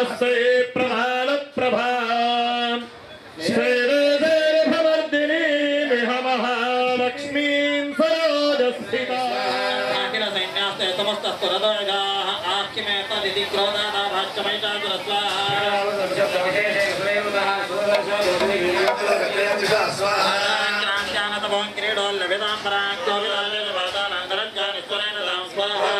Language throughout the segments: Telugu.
नमस्ते प्रधान प्रभा श्रीदेववर्धिनी महालक्ष्मीं सरोजस्थिता अखिल सैन्यास्ते समस्तस्तुरदोगाः आख्यमेतदिति क्रोधादा भाष्यमैषा स्वाहा क्रीडोल्लविदाम्बरां कोविदालेन वादानान्तरञ्जानि स्वरेण दां स्वाहा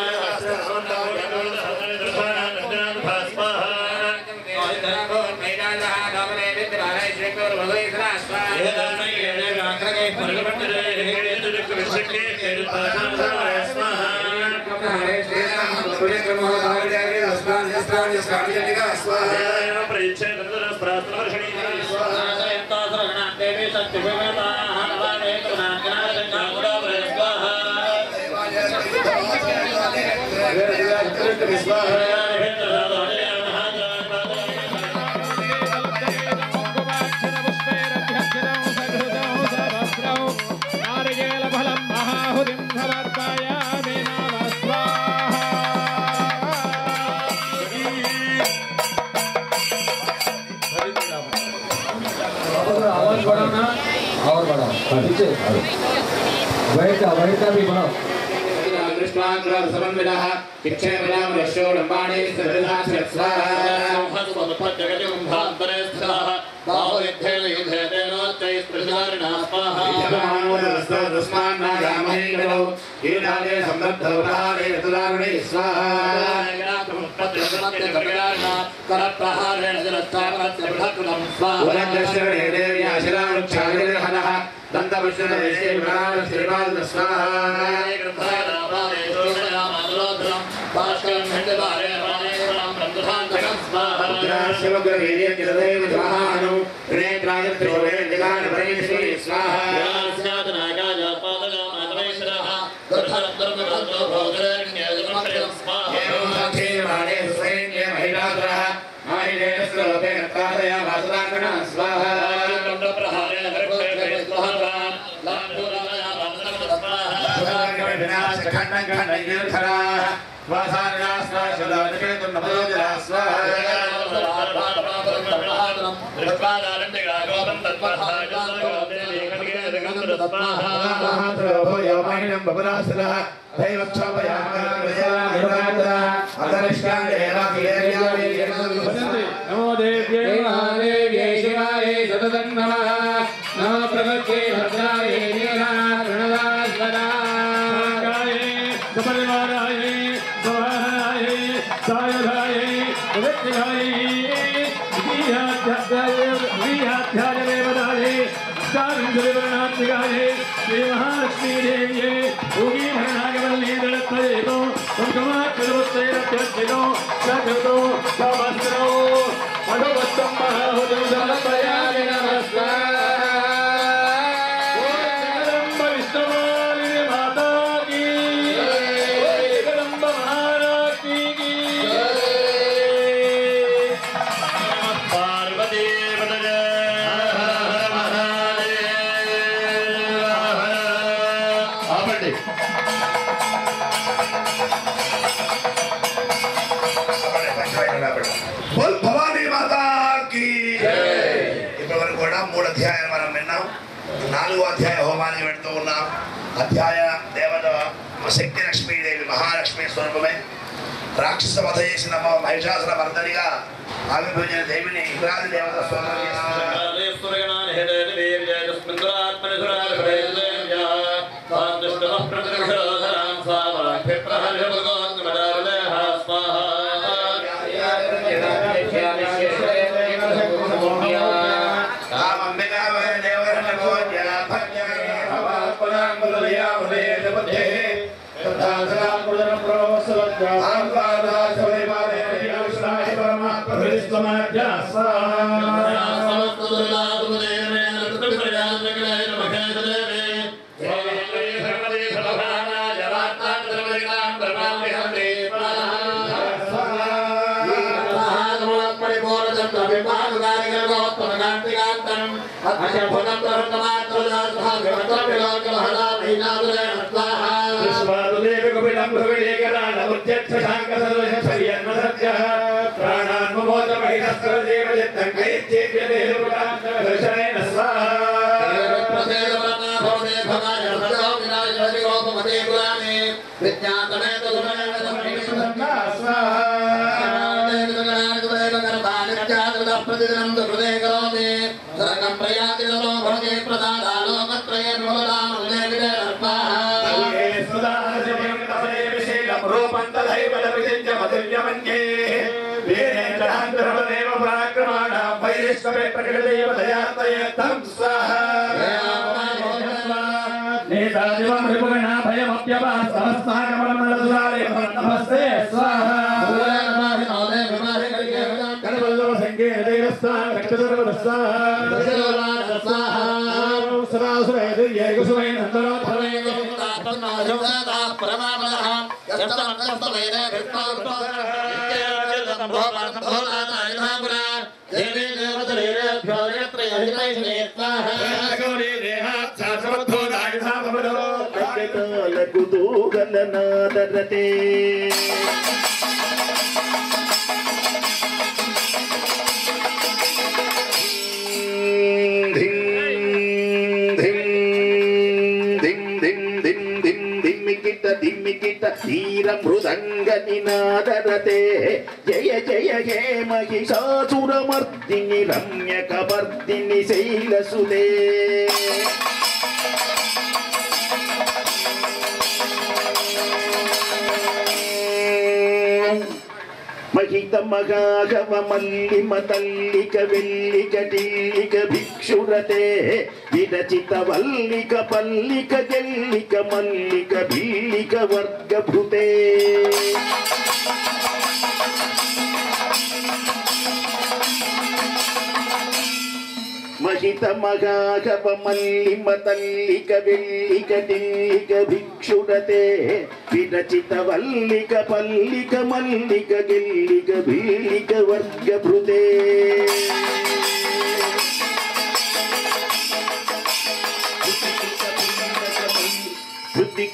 और बढ़ाओ पीछे वैटा भी बढ़ाओ समन्वितः शिक्षेपदां रक्षोडम्बाणे स्वाहा बाहुयुद्धेन युद्धेतेनोच्चैः स्पृशधारिणः स्वाहा तस्मान्नागामहेकौ ईनादे समृद्धवरारे तुदारुणे स्वाहा करप्रहारेण जलस्थापनस्य बृहत्कृतं स्वाहा वरदर्शने देव्या शिलावृक्षादिर्हनः दन्तपुष्पदेशे विराजश्रीपाद स्वाहा भास्करं हिन्दवारे शिवग्रवीर्यदेवहानु नेत्राय त्रिभुवे निगान परमेश्वरी स्वाहा नमो देव्यै शिवायै सततं नमः नमो प्रभुत्यै भद्रायै नीलारणदास्वराय सपरिवाराय स्वाहाय सायुधाय विद्याय विहाध्यायदेवताय अष्टाविंशतिवर्णात्मिकाय श्रीमहालक्ष्मी देव्यै भूमिभरणागवल्लीदलत्वयेतो कुङ्कुमाक्षरवत्तैरत्यर्चितो सकृतो सवस्रो मधुवत्तं महाहुतं समर्पयामि नमस्कार बोल भवानी माता की ఇప్పటివరకు కూడా 3 అధ్యాయాలు మనం విన్నాం 4వ అధ్యాయ హోమానికి వెళ్తూ ఉన్నాం అధ్యాయ దేవత శక్తి లక్ష్మీదేవి మహాలక్ష్మి స్వరూపమే రాక్షస వధ చేసిన మహిషాసుర మర్దనిగా ఆవిర్భవించిన దేవిని ఇంద్రాది దేవత స్వరూపం प्राणान्मोद ధీర మృదంగ నినాదరతే జయ జయ హే మహిషాసురమర్దిని రమ్యకవర్దిని శైలసుదే మహిత మగాగవ మల్లిమ తల్లిక వెల్లిక టిల్లిక భిక్షురతే విరచిత వల్లిక పల్లిక గెల్లిక మల్లిక బిల్లిక వర్గభృతే మహిత మగాగవ మల్లిమ తల్లిక వెల్లిక టిల్లిక భిక్షురతే విరచిత వల్లిక పల్లిక మల్లిక గెల్లిక బిల్లిక వర్గభృతే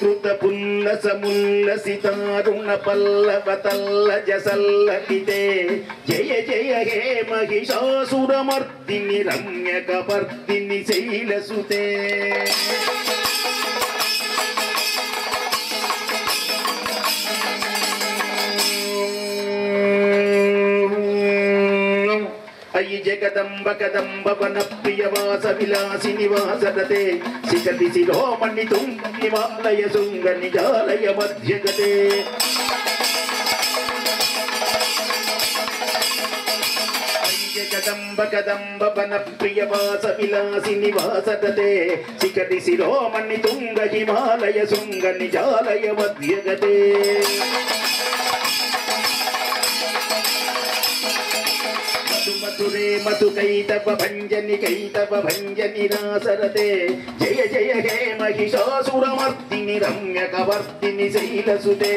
కృత పుల్లస ముల్లసితారుణ పల్లవ తల్లజ సల్లలితే జయ జయ హే మహిషాసురమర్దిని రమ్యకవర్దిని శైలసుతే అయి జగదంబ కదంబ వన ప్రియవాస విలాసి నివాసరతే శిఖతి శిరోమణి తుంగ నివాలయ శృంగ నిజాలయ మధ్యగతే జగదంబ కదంబ వన ప్రియవాస విలాసి నివాసరతే శిఖతి శిరోమణి తుంగ హిమాలయ శృంగ నిజాలయ మధ్యగతే మధురే మధు కైతవ భంజని నాసరతే జయ జయ హే మహిషాసురమర్దిని రమ్యకవర్దిని శైలసుతే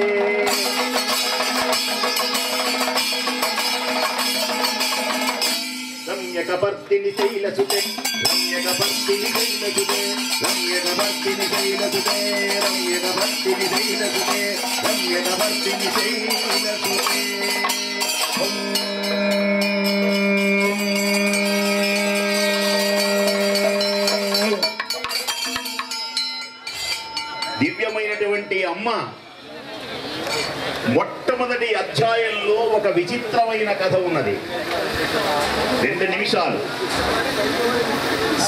రమ్యకవర్దిని శైలసుతే రమ్యకవర్దిని శైలసుతే రమ్యకవర్దిని శైలసుతే రమ్యకవర్దిని శైలసుతే రమ్యకవర్దిని శైలసుతే దివ్యమైనటువంటి అమ్మ మొట్టమొదటి అధ్యాయంలో ఒక విచిత్రమైన కథ ఉన్నది. 2 నిమిషాలు.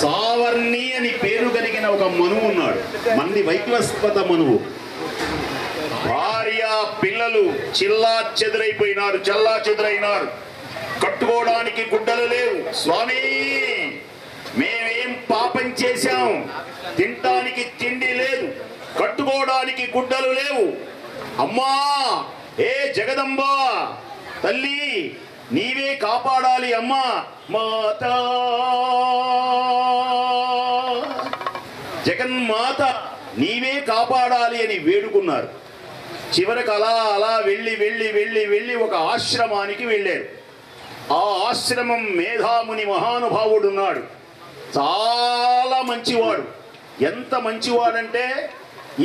సావర్ణి అని పేరు కలిగిన ఒక మనువు ఉన్నాడు. మంది వైవస్వత మనువు. భార్య పిల్లలు చల్లా చెదరైనారు. కట్టుకోవడానికి గుడ్డలు లేవు. స్వామి, మేమేం పాపం చేశాం? తినటానికి తిండి లేదు, కట్టుకోవడానికి గుడ్డలు లేవు. అమ్మా, ఏ జగదంబా తల్లి, నీవే కాపాడాలి అమ్మా. మాతా జగన్మాత నీవే కాపాడాలి అని వేడుకున్నారు. చివరికి అలా వెళ్ళి ఒక ఆశ్రమానికి వెళ్ళారు. ఆ ఆశ్రమం మేధాముని మహానుభావుడు ఉన్నాడు. చాలా మంచివాడు. ఎంత మంచివాడంటే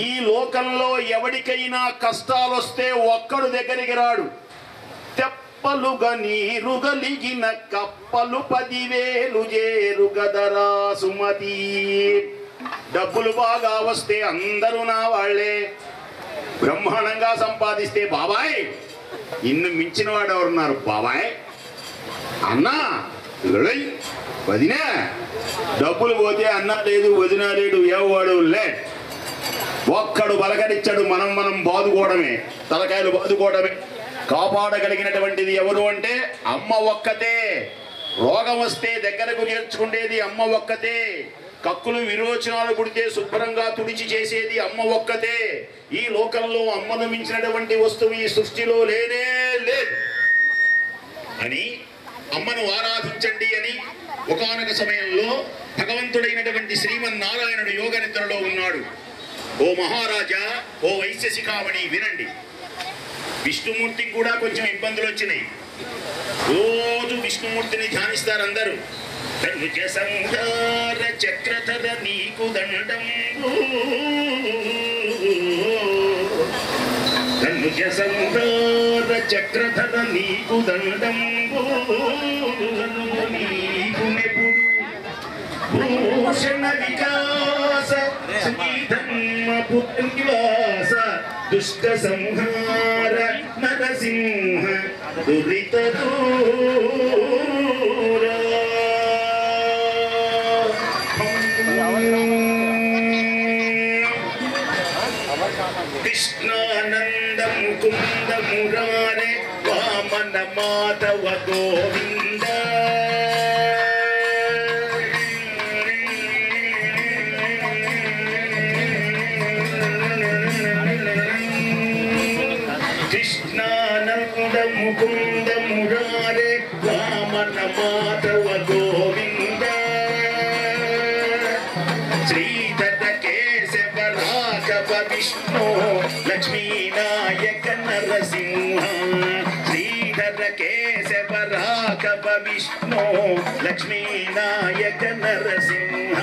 ఈ లోకంలో ఎవరికైనా కష్టాలు వస్తే ఒక్కడు దగ్గరికి రాడు. రెప్పలుగా నీరు గలిగిన కప్పలు 10,000 చేరు గదరా సుమతి. డబ్బులు బాగా వస్తే అందరూ నా వాళ్ళే, బ్రహ్మాండంగా సంపాదిస్తే బాబాయ్ ఇన్ను మించిన వాడు ఎవరున్నారు బాబాయ్ అన్నా వదినా. డబ్బులు పోతే అన్న లేదు వదిన లేడు, ఎవడు లే. ఒక్కడు బలకరిచ్చాడు, మనం బాదుకోవడమే, తలకాయలు బాదుకోవడమే. కాపాడగలిగినటువంటిది ఎవరు అంటే అమ్మ ఒక్కతే. రోగం వస్తే దగ్గరకు చేర్చుకునేది అమ్మ ఒక్కతే. కక్కులు విరోచనాలు పుడితే శుభ్రంగా తుడిచి చేసేది అమ్మ ఒక్కతే. ఈ లోకంలో అమ్మను మించినటువంటి వస్తువు ఈ సృష్టిలో లేనే లేదు అని అమ్మను ఆరాధించండి అని ఒకానొక సమయంలో భగవంతుడైనటువంటి శ్రీమన్నారాయణుడు యోగ నిద్రలో ఉన్నాడు. ఓ మహారాజా, ఓ వైశ్య శిఖామణి వినండి. విష్ణుమూర్తికి కూడా కొంచెం ఇబ్బందులు వచ్చినాయి. రోజు విష్ణుమూర్తిని ధ్యానిస్తారు అందరూ. ధనుజ సంహార చక్రధర నీకు దండంబు, ధనుజ సంహార చక్రధర నీకు దండంబు, నీకు నెప్పుడు భూషణ వికాస శ్రీధర్మ పుత్రనివాస దుష్ట సంహార నరసింహ దురిత దూరా. కృష్ణానంద ముకుంద మురారే వామన మాధవ గోవింద. కృష్ణానంద ముకుంద మురారే వామన మాధవ గోవింద. శ్రీధర కేశవ రాఘవ విష్ణు లక్ష్మీనాయక నరసింహ. శ్రీధర కేశవ రాఘవ విష్ణు లక్ష్మీనాయక నరసింహ.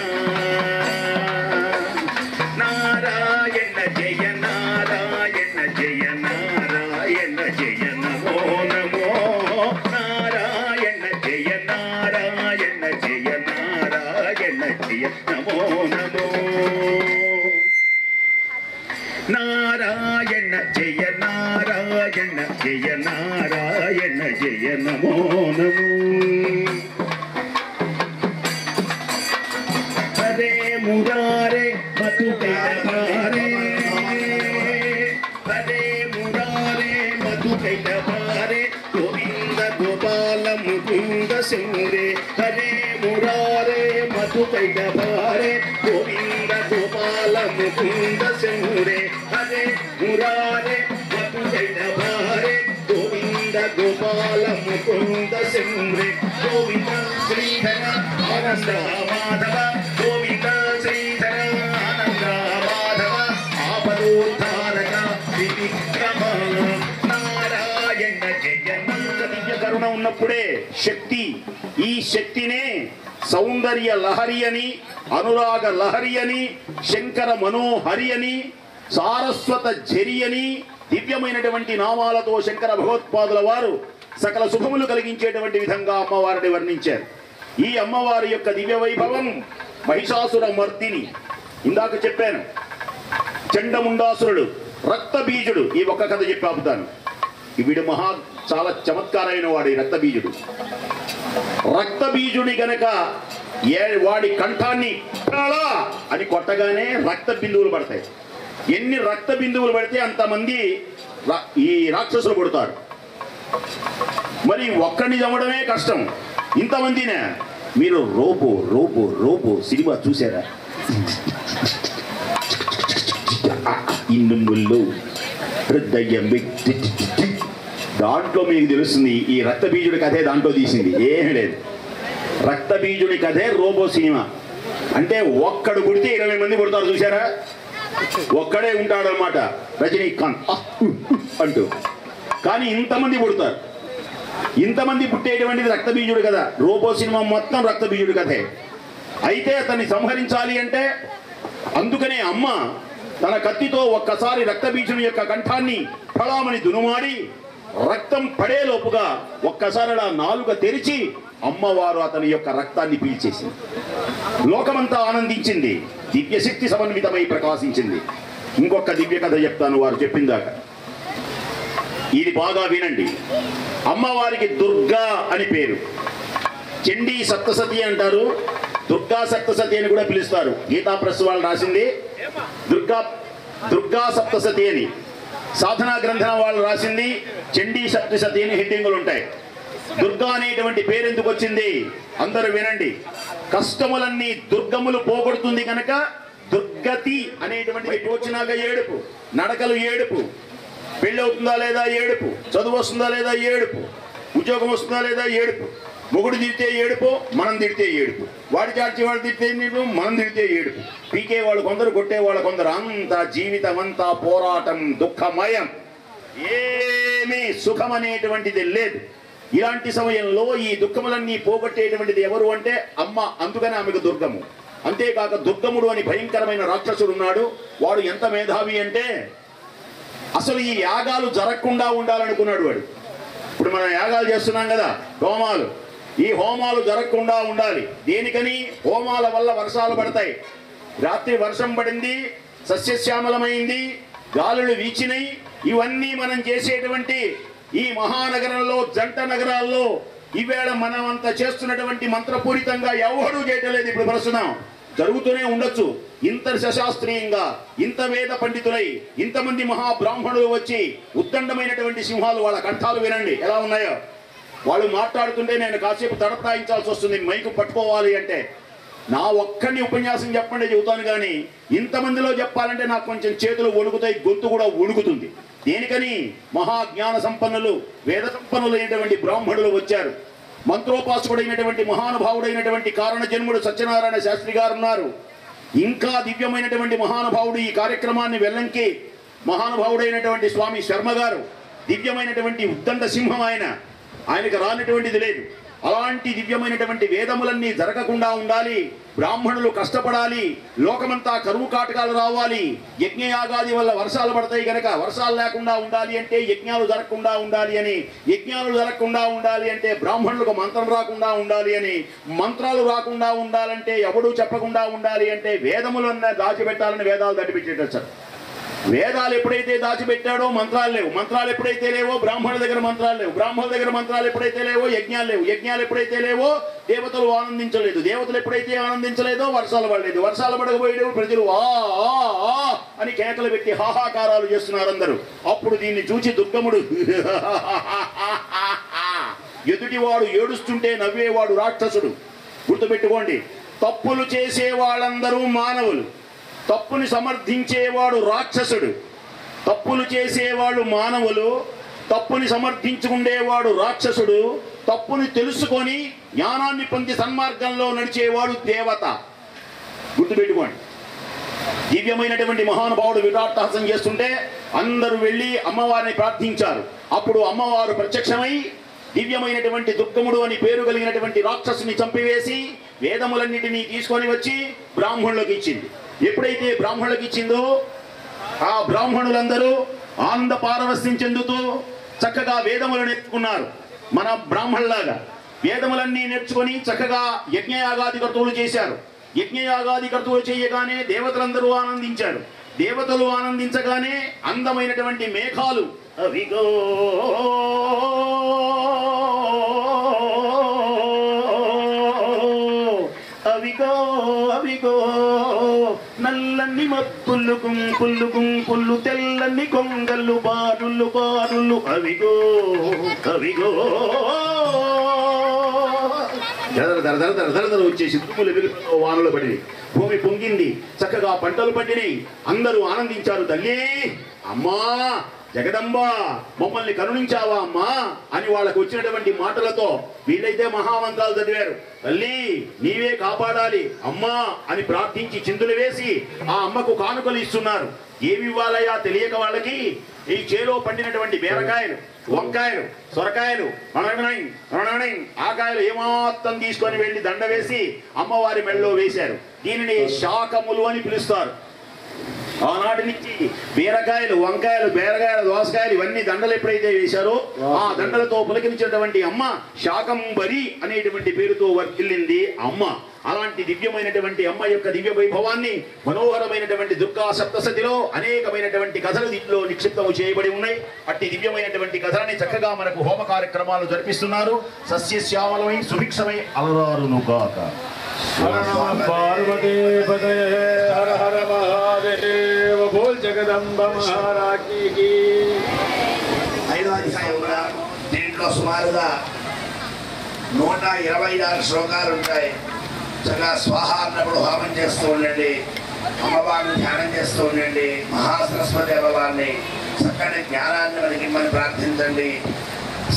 నారాయణ జయ నారాయణ జయ నారాయణ జయ నమో నమో. నారాయణ జయ నారాయణ జయ నారాయణ జయ నమో నమో. నారాయణ జయ నారాయణ జయ నారాయణ జయ నమో నమో. హరే మురారే మధుకైటభారే, హరే మురారే మధుకైటభారే గోవింద గోపాల ముకుంద సింహే. హరే మురారే మధుకైటభారే గోవింద గోపాల ముకుంద సింహే. హరే మురారే మధుకైటభారే గోవింద గోపాల ముకుంద సింహే. గోవింద శ్రీధర ఆనంద మాధవ, గోవింద శ్రీధర ఆనంద మాధవ, ఆపదోద్ధారక త్రివిక్రమ. నారాయణ జయ దివ్య కరుణ ఉన్నప్పుడే శక్తి. ఈ శక్తినే సౌందర్య లహరి అని, అనురాగ లహరి అని, శంకర మనోహరి అని, సారస్వత ఝరి అని దివ్యమైనటువంటి నామాలతో శంకర భగవత్పాదుల వారు సకల శుభములు కలిగించేటువంటి విధంగా అమ్మవారిని వర్ణించారు. ఈ అమ్మవారి యొక్క దివ్య వైభవం మహిషాసుర మర్దిని. ఇందాక చెప్పాను, చండముండాసురుడు, రక్తబీజుడు. ఈ ఒక్క కథ చెప్పి ఆపుతాను. వీడు చాలా చమత్కారమైన వాడు. ఈ రక్తబీజుడు, రక్తబీజుడి గనక వాడి కంఠాన్ని అని కొట్టగానే రక్త బిందువులు పడతాయి. ఎన్ని రక్త బిందువులు పడితే అంతమంది ఈ రాక్షసులు పుడతారు. మరి ఒక్కడిని చంపడమే కష్టం, ఇంతమందినే. మీరు రోబో రోబో రోబో సినిమా చూసారా? ఇన్నుముళ్ళు హృదయం దాంట్లో మీకు తెలుస్తుంది ఈ రక్తబీజుడి కథే దాంట్లో తీసింది. ఏమీ లేదు, రక్తబీజుడి కథే రోబో సినిమా. అంటే ఒక్కడు పుడితే 20 మంది పుడతారు చూసారా? ఒక్కడే ఉంటాడు అనమాట రజనీకాంత్ అంటూ. కానీ ఇంతమంది పుడతారు. ఇంతమంది పుట్టేటువంటిది రక్తబీజుడు కదా. రోబో సినిమా మొత్తం రక్తబీజుడు కథే. అయితే అతన్ని సంహరించాలి అంటే అందుకనే అమ్మ తన కత్తితో ఒక్కసారి రక్తబీజుని యొక్క కంఠాన్ని ఫళామని దునుమాడి రక్తం పడేలోపుగా ఒక్కసారి అలా నాలుక తెరిచి అమ్మవారు అతని యొక్క రక్తాన్ని పీల్చేసింది. లోకమంతా ఆనందించింది. దివ్యశక్తి సమన్వితమై ప్రకాశించింది. ఇంకొక దివ్య కథ చెప్తాను వారు చెప్పిందాక. ఇది బాగా వినండి. అమ్మవారికి దుర్గా అని పేరు. చండీ సప్తసతి అంటారు, దుర్గా సప్తసతి అని కూడా పిలుస్తారు. గీతా ప్రెస్ వాళ్ళు రాసింది దుర్గా సప్తసతి అని. సాధనా గ్రంథం వాళ్ళు రాసింది చండీ సప్తసతి అని హెడ్డింగులు ఉంటాయి. దుర్గా అనేటువంటి పేరు ఎందుకు వచ్చింది అందరూ వినండి. కష్టములన్నీ దుర్గములు పోగొడుతుంది కనుక దుర్గతి అనేటువంటి వచ్చినాక ఏడుపు, నడకలు ఏడుపు, పెళ్ళి అవుతుందా లేదా ఏడుపు, చదువు వస్తుందా లేదా ఏడుపు, ఉద్యోగం వస్తుందా లేదా ఏడుపు, మొగుడు తిడితే ఏడుపు, మనం తిడితే ఏడుపు, వాడి చార్చి వాడు తిడితే ఏడుపు, మనం తిడితే ఏడుపు, పీకే వాళ్ళు కొందరు, కొట్టే వాళ్ళు కొందరు, అంతా జీవితం అంతా పోరాటం, దుఃఖమయం, ఏమీ సుఖం అనేటువంటిది లేదు. ఇలాంటి సమయంలో ఈ దుఃఖములన్నీ పోగొట్టేటువంటిది ఎవరు అంటే అమ్మ. అందుకని ఆమెకు దుర్గము. అంతేకాక దుర్గముడు అని భయంకరమైన రాక్షసుడు ఉన్నాడు. వాడు ఎంత మేధావి అంటే అసలు ఈ యాగాలు జరగకుండా ఉండాలనుకున్నాడు వాడు. ఇప్పుడు మనం యాగాలు చేస్తున్నాం కదా, హోమాలు. ఈ హోమాలు జరగకుండా ఉండాలి. దేనికని? హోమాల వల్ల వర్షాలు పడతాయి. రాత్రి వర్షం పడింది, సస్యశ్యామలమైంది, గాలులు వీచినాయి. ఇవన్నీ మనం చేసేటువంటి ఈ మహానగరంలో, జంట నగరాల్లో ఈవేళ మనం అంతా చేస్తున్నటువంటి మంత్రపూరితంగా ఎవడూ చేయటలేదు. ఇప్పుడు ప్రస్తుతం జరుగుతూనే ఉండొచ్చు. ఇంత శశాస్త్రీయంగా, ఇంత వేద పండితులై, ఇంతమంది మహాబ్రాహ్మణులు వచ్చి ఉద్దండమైనటువంటి సింహాలు, వాళ్ళ కంఠాలు వినండి ఎలా ఉన్నాయో. వాళ్ళు మాట్లాడుతుంటే నేను కాసేపు తడతాయించాల్సి వస్తుంది మైకు పట్టుకోవాలి అంటే. నా ఒక్కడిని ఉపన్యాసం చెప్పండి చెబుతాను, కానీ ఇంతమందిలో చెప్పాలంటే నాకు కొంచెం చేతులు వణుకుతాయి, గొంతు కూడా వణుకుతుంది. దేనికని? మహాజ్ఞాన సంపన్నులు, వేద సంపన్నులు అయినటువంటి బ్రాహ్మణులు వచ్చారు. మంత్రోపాసకుడైనటువంటి మహానుభావుడైనటువంటి కారణ జన్ముడు సత్యనారాయణ శాస్త్రి గారు ఉన్నారు. ఇంకా దివ్యమైనటువంటి మహానుభావుడు ఈ కార్యక్రమాన్ని వెల్లంకి మహానుభావుడైనటువంటి స్వామి శర్మ గారు, దివ్యమైనటువంటి ఉద్దండ సింహం ఆయనకు రానటువంటిది లేదు. అలాంటి దివ్యమైనటువంటి వేదములన్నీ జరగకుండా ఉండాలి, బ్రాహ్మణులు కష్టపడాలి, లోకమంతా కరువు కాటకాలు రావాలి, యజ్ఞయాగాది వల్ల వర్షాలు పడతాయి కనుక వర్షాలు లేకుండా ఉండాలి అంటే యజ్ఞాలు జరగకుండా ఉండాలి అని, యజ్ఞాలు జరగకుండా ఉండాలి అంటే బ్రాహ్మణులకు మంత్రం రాకుండా ఉండాలి అని, మంత్రాలు రాకుండా ఉండాలంటే ఎవడూ చెప్పకుండా ఉండాలి అంటే వేదములన్నా దాచిపెట్టాలని వేదాలు దాచిపెట్టేటచ్చారు. వేదాలు ఎప్పుడైతే దాచిపెట్టాడో మంత్రాలు లేవు, మంత్రాలు ఎప్పుడైతే లేవో బ్రాహ్మణుల దగ్గర మంత్రాలు లేవు, బ్రాహ్మణుల దగ్గర మంత్రాలు ఎప్పుడైతే లేవో యజ్ఞాలు లేవు, యజ్ఞాలు ఎప్పుడైతే లేవో దేవతలు ఆనందించలేదు, దేవతలు ఎప్పుడైతే ఆనందించలేదో వర్షాలు పడలేదు, వర్షాలు పడకపోయేటప్పుడు ప్రజలు ఆ అని కేకలు పెట్టి హాహాకారాలు చేస్తున్నారు అందరూ. అప్పుడు దీన్ని చూసి దుర్గముడు ఎదుటివాడు ఏడుస్తుంటే నవ్వేవాడు రాక్షసుడు. గుర్తుపెట్టుకోండి, తప్పులు చేసే వాళ్ళందరూ మానవులు, తప్పుని సమర్థించేవాడు రాక్షసుడు. తప్పులు చేసేవాడు మానవులు, తప్పుని సమర్థించుకునేవాడు రాక్షసుడు. తప్పుని తెలుసుకొని జ్ఞానాన్ని పొంది సన్మార్గంలో నడిచేవాడు దేవత. గుర్తుపెట్టుకోండి. దివ్యమైనటువంటి మహానుభావుడు విరాట్టహాసం చేస్తుంటే అందరూ వెళ్ళి అమ్మవారిని ప్రార్థించారు. అప్పుడు అమ్మవారు ప్రత్యక్షమై దివ్యమైనటువంటి దుర్గముడు అని పేరు కలిగినటువంటి రాక్షసుని చంపివేసి వేదములన్నిటినీ తీసుకొని వచ్చి బ్రాహ్మణులకు ఇచ్చింది. ఎప్పుడైతే బ్రాహ్మణులకు ఇచ్చిందో ఆ బ్రాహ్మణులందరూ ఆనంద పారవస్యం చెందుతూ చక్కగా వేదములు నేర్చుకున్నారు. మన బ్రాహ్మణులాగా వేదములన్నీ నేర్చుకొని చక్కగా యజ్ఞయాగాది కర్తువులు చేశారు. యజ్ఞయాగాది కర్తువులు చేయగానే దేవతలందరూ ఆనందించారు. దేవతలు ఆనందించగానే అందమైనటువంటి మేఘాలు అవిగో అవిగో అవిగో నల్లని మబ్బులు గుంపులు గుంపులు, తెల్లని కొంగలు బారులు బారులు, అవిగో అవిగో దరదర వచ్చేసి తుమ్ములు వెలుగులో వానలు పడినాయి, భూమి పొంగింది, చక్కగా పంటలు పండినాయి, అందరూ ఆనందించారు. తల్లి అమ్మా జగదంబ మమ్మల్ని కరుణించావా అమ్మా అని వాళ్ళకు వచ్చినటువంటి మాటలతో వీళ్ళైతే మహామంత్రాలు చదివారు. తల్లి నీవే కాపాడాలి అమ్మా అని ప్రార్థించి చిందులు వేసి ఆ అమ్మకు కానుకలు ఇస్తున్నారు. ఏమి ఇవ్వాలయ్యా తెలియక వాళ్ళకి ఈ చేలో పండినటువంటి బీరకాయలు, వంకాయలు, సొరకాయలు, ఆకాయలు ఏమాత్రం తీసుకొని వెళ్ళి దండ వేసి అమ్మవారి మెళ్ళలో వేశారు. దీనిని శాకములు అని పిలుస్తారు. ఆనాటి నుంచి బీరకాయలు, వంకాయలు, బీరకాయలు, దోసకాయలు ఇవన్నీ దండలు ఎప్పుడైతే వేశారో ఆ దండలతో పులకించినటువంటి అమ్మ శాకంబరి అనేటువంటి పేరుతో వర్తిల్లింది అమ్మ. అలాంటి దివ్యమైనటువంటి అమ్మ యొక్క దివ్య వైభవాన్ని మనోహరమైనటువంటి దుర్గా సప్తసతిలో అనేకమైనటువంటి కథలు దీంట్లో నిక్షిప్తము చేయబడి ఉన్నాయి. అట్టి దివ్యమైనటువంటి కథలని చక్కగా మనకు హోమ కార్యక్రమాలు జరిపిస్తున్నారు. సస్యశ్యామలమై సుభిక్షమై అలరారును కాక. పార్వతీ పదే హర హర మహాదేవ బోల్ జగదంబ మహారాజ్ఞికి. 5వ అధ్యాయం కూడా దీంట్లో సుమారుగా 126 శ్లోకాలు ఉంటాయి. చక్కగా స్వాహ అన్నప్పుడు హోమం చేస్తూ ఉండండి, అమ్మవారిని ధ్యానం చేస్తూ ఉండండి, మహాసరస్వతి అమ్మవారిని చక్కని జ్ఞానాన్ని మనకిమ్మని ప్రార్థించండి.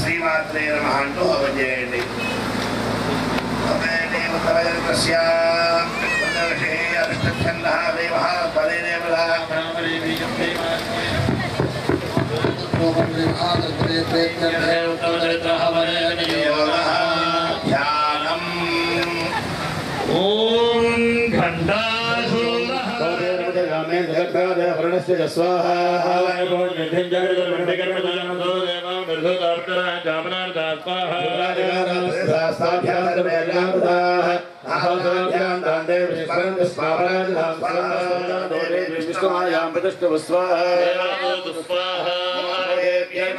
శ్రీమాత్రే నమః అంటూ హోమం చేయండి. ఓం ఘంటాసురః వర్ణస్య స్వాహా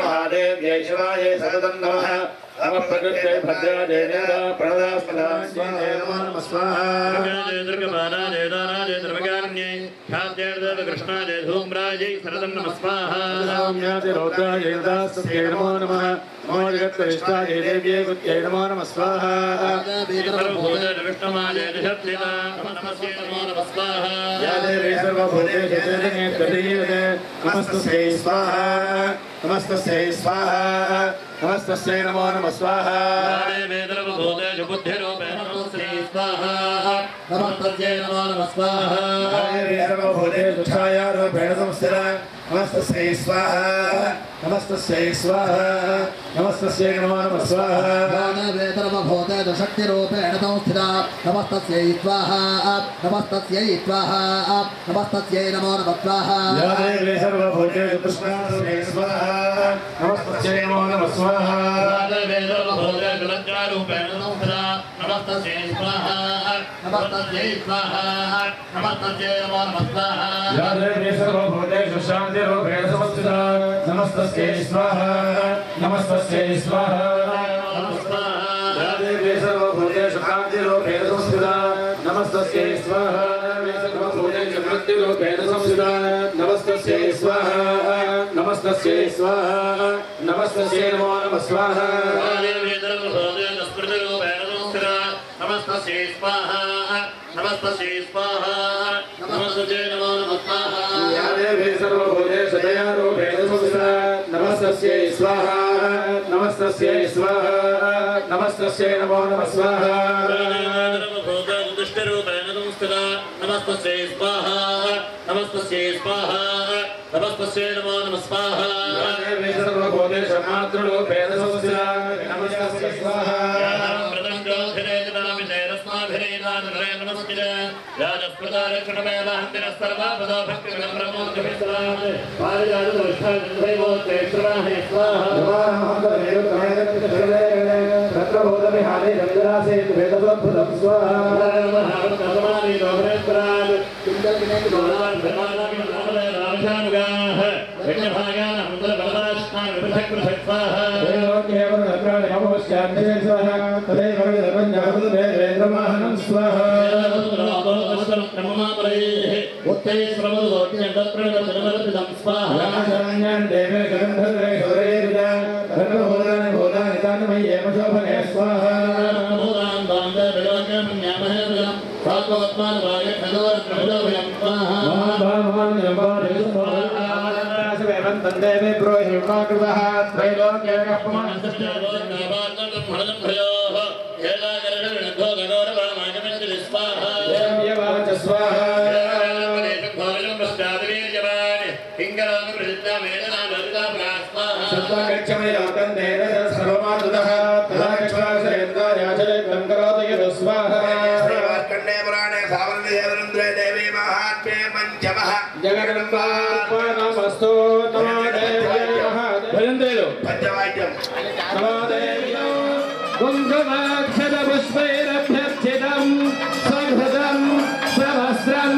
మహాదేవ్యై శివాయ సతతం నమః. నమః ప్రకృతే భద్రాయ నమస్తస్యై స్వాహా నమస్తస్యై నమో నమః స్వాహా వేదరవభూతేషు బుద్ధిరూపేణ నమస్తే స్వాహా నమస్తస్యై నమో నమః స్వాహా వేదరవభూతేషు ఛాయారూపేణ సంస్థిత నమస్తస్యై స్వాహా నమస్తస్యై స్వాహా నమస్తస్యై నమో నమః స్వాహా వేదరవభూతేషు శక్తిరూపేణ సంస్థిత నమస్తస్యై స్వాహా నమస్తస్యై స్వాహా నమస్తస్యై నమో నమః స్వాహా వేదరవభూతేషు కృష్ణారూపేణ స్వాహా నమస్తస్యై నమో నమః స్వాహా వేదరవభూతేషు లజ్జారూపేణ సంస్థిత నమస్తస్యై స్వాహా నమస్తస్యై స్వాహా నమస్తస్యై నమో నమః స్వాహా వేదరవభూతేషు శాంతిరూపేణ సంస్థిత నమస్తస్యై స్వాహా నమస్తస్యై స్వాహా సర్వభూతేషు కాంతిరూపేణ సంస్థిత నమస్తస్యై స్వాహా సర్వభూతేషు మృత్యురూపేణ సంస్థిత నమస్తస్యై స్వాహా నమస్తస్యై స్వాహా నమస్తస్యై నమో నమః స్వాహా నమస్తస్యై స్వాహా నమస్తస్యై స్వాహా నమస్తస్యై నమో నమః స్వాహా సర్వభూతేషు దయారూపేణ సంస్థిత నమస్తస్యై స్వాహా నమస్తస్యై స్వాహా నమస్తస్యై నమో నమః స్వాహా దుష్టరూపేణ సంస్థిత నమస్తస్యై స్వాహా నమస్తస్యై స్వాహా నమస్తస్యై నమో నమః స్వాహా సర్వభూతేషు మాతృరూపేణ సంస్థిత నమస్తస్యై స్వాహా जगदम्बार्पणमस्तु नमो देव्यै भजन्तेलो పంచవాద్యం नमो देव्यै कुङ्कुमाक्षरपुष्पैरभ्यर्चितं स्वघृतं स्ववस्त्रं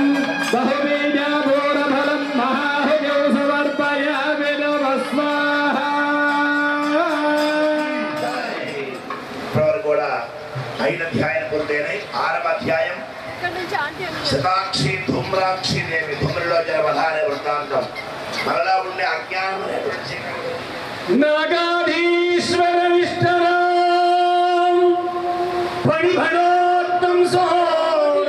बहुबीजापूरफलं महाहुजौ समर्पयामि नमः स्वाहा ఇప్పటివరకు కూడా 5 అధ్యాయాలు పూర్తయినాయి. 6వ అధ్యాయం శతాక్షి ధూమ్రాక్షి దేవి ధూమ్రలో జనవధానే వృత్తాంతం. మనలో ఉండే అజ్ఞానం అనేటువంటి చీకటి नागाधीश्वर विष्णुराम परिभणोत्तम सोम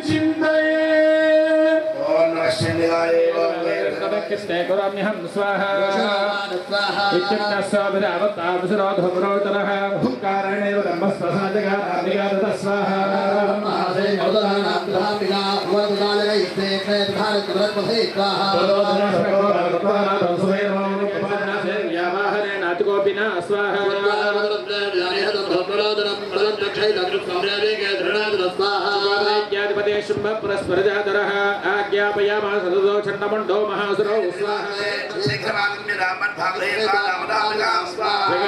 चिंतये ఓం నమః శివాయ ఓం कृष्णे कुराम्यहं स्वाहा इत्युक्तस्वाभिधावत्तावसरोधमरोतरः हुङ्कारणेव ब्रह्मस्वसाजगारादिगादत स्वाहा नाटकोऽपि न स्वाहा इत्यादिपदे शुम्भ परस्परजातरः आज्ञापयामास सदो छण्डमण्डो महासुरो स्वाहा శీఘ్రమాగమ్య రామన్ భాగలే రామనామగాం స్వాహా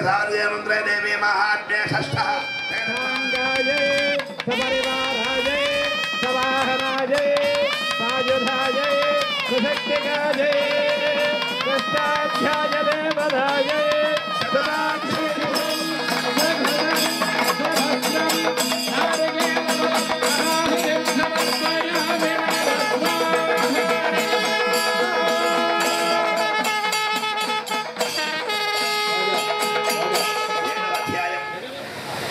जगदम्बार्पणमस्तु మంత్రే దేవి మహాత్మ్య షష్ఠః गाये सपरिवाराये सवाहनाये सायुधाये सुशक्तिकाये कष्टाध्याय देवदाये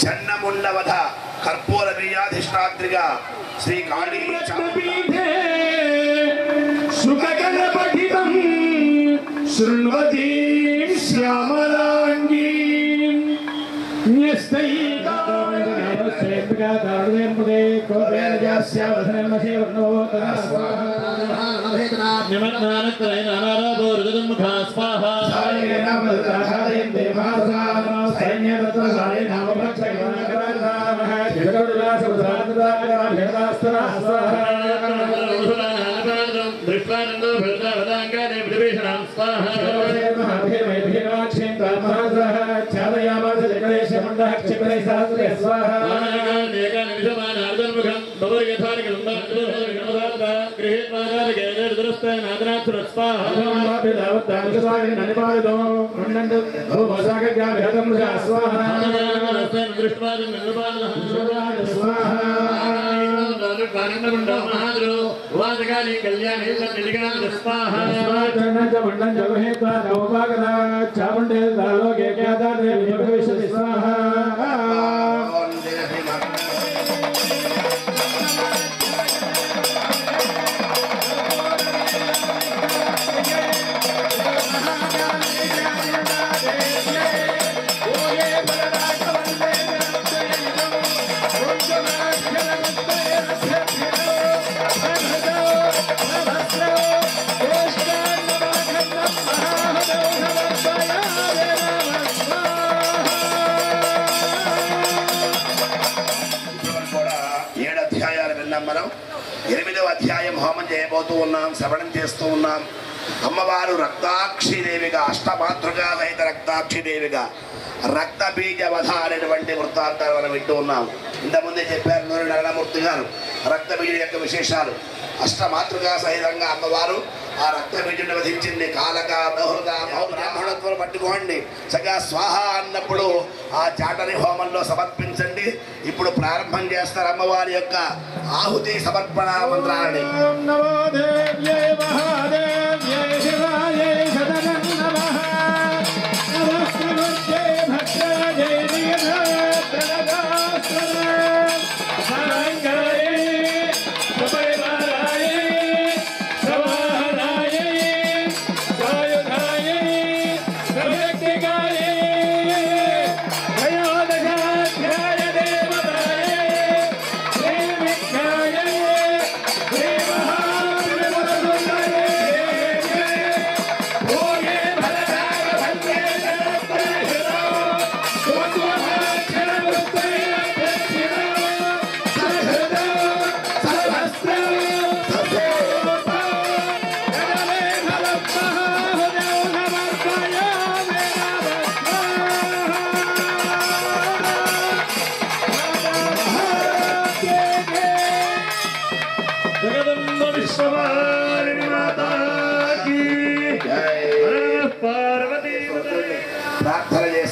చన్నముండవధ కర్పూర వీయాధిష్టాత్రిగా శ్రీ కాళీ शुकगणपठितं शृण्वती श्यामलाङ्गी దృష్టానందో భద్రావదాంగానే విభీషణం స్వాహ వాదకాలి కళ్యాణి స్వాహ చాముండే లోకే భవిష్యతి స్వాహ మనం 8వ అధ్యాయం హోమం చేయబోతూ ఉన్నాం, శ్రవణం చేస్తూ ఉన్నాం. అమ్మవారు రక్తాక్షి దేవిగా, అష్టమాతృగా సహిత రక్తాక్షి దేవిగా రక్త బీజ వధ అనేటువంటి వృత్తాంతాలు మనం వింటూ ఉన్నాం. ఇంతకుముందే చెప్పారు నూనె నరళమూర్తి గారు రక్త బీజం యొక్క విశేషాలు. అష్టమాతృగా సహితంగా అమ్మవారు ఆ రక్త బీజుని వధించింది. కాలక బహుళ బ్రాహ్మణత్వం పట్టుకోండి, సగా స్వాహ అన్నప్పుడు ఆ చాటని హోమంలో సమర్పించండి. ఇప్పుడు ప్రారంభం చేస్తారు అమ్మవారి యొక్క ఆహుతి సమర్పణ మంత్రాలని.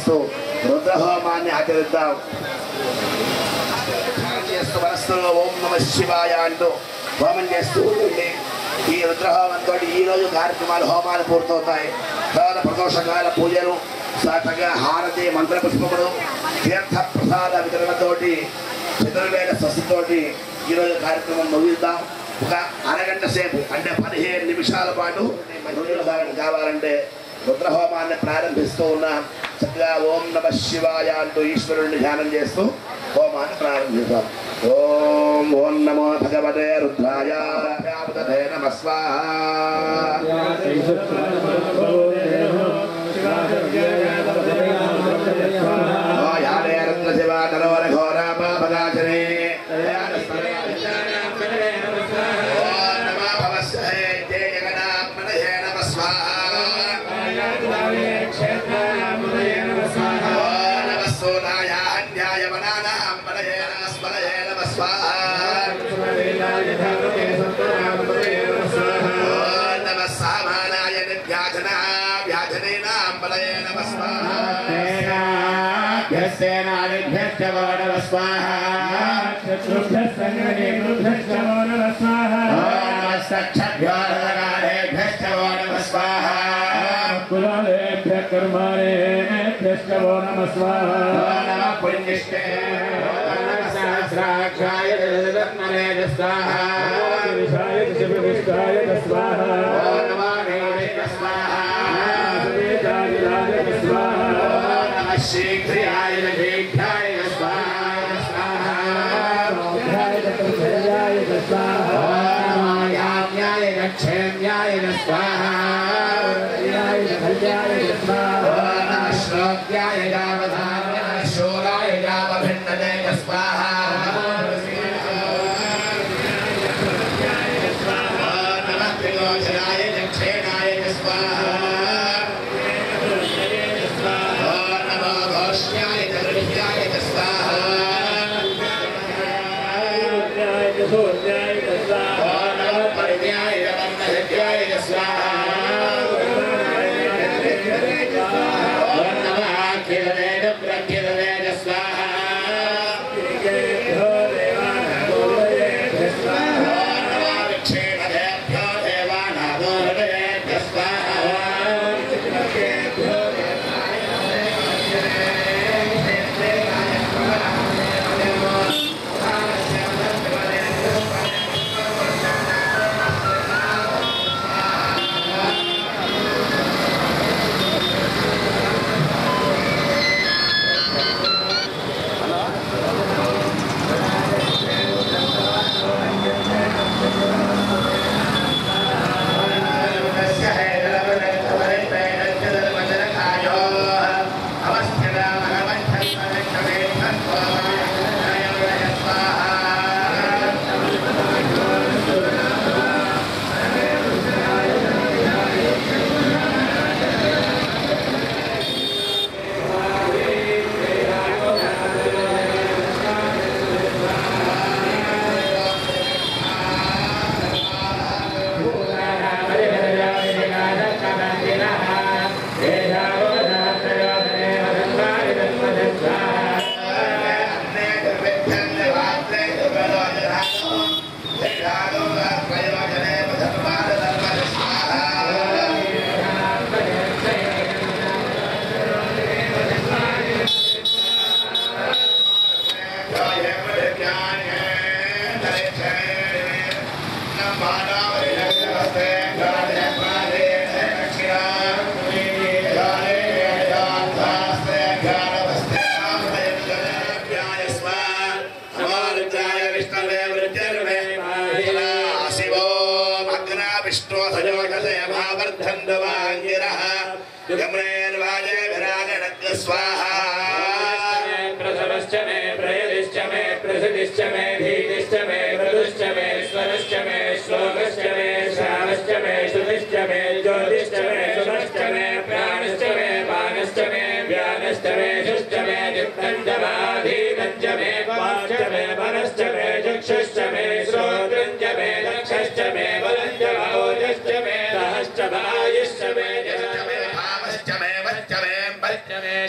చేస్తూ రుద్రహోమాన్ని ఆచరిద్దాం. చేస్తూ మనస్సులో ఓం నమ శివాయ అంటూ హోమం చేస్తూ ఉంటుంది. ఈ రుద్రహోమంతో ఈరోజు కార్యక్రమాలు హోమాలు పూర్తవుతాయి. తర్వాత ప్రదోషకాల పూజలు, చక్కగా హారతి, మంత్రపుష్పములు, తీర్థ ప్రసాద వితరణతోటి, చతుర్వేద స్వస్తితోటి ఈరోజు కార్యక్రమం ముగిద్దాం. ఒక అరగంట సేపు అంటే 15 నిమిషాల పాటు కావాలంటే రుద్రహోమాన్ని ప్రారంభిస్తూ ఉన్నాం. చక్కగా ఓం నమ శివాయ అంటూ ఈశ్వరుడిని ధ్యానం చేస్తూ హోమాన్ని ప్రారంభిస్తాం. ఓం నమో భగవతే రుద్రాయ నమః స్వాహా.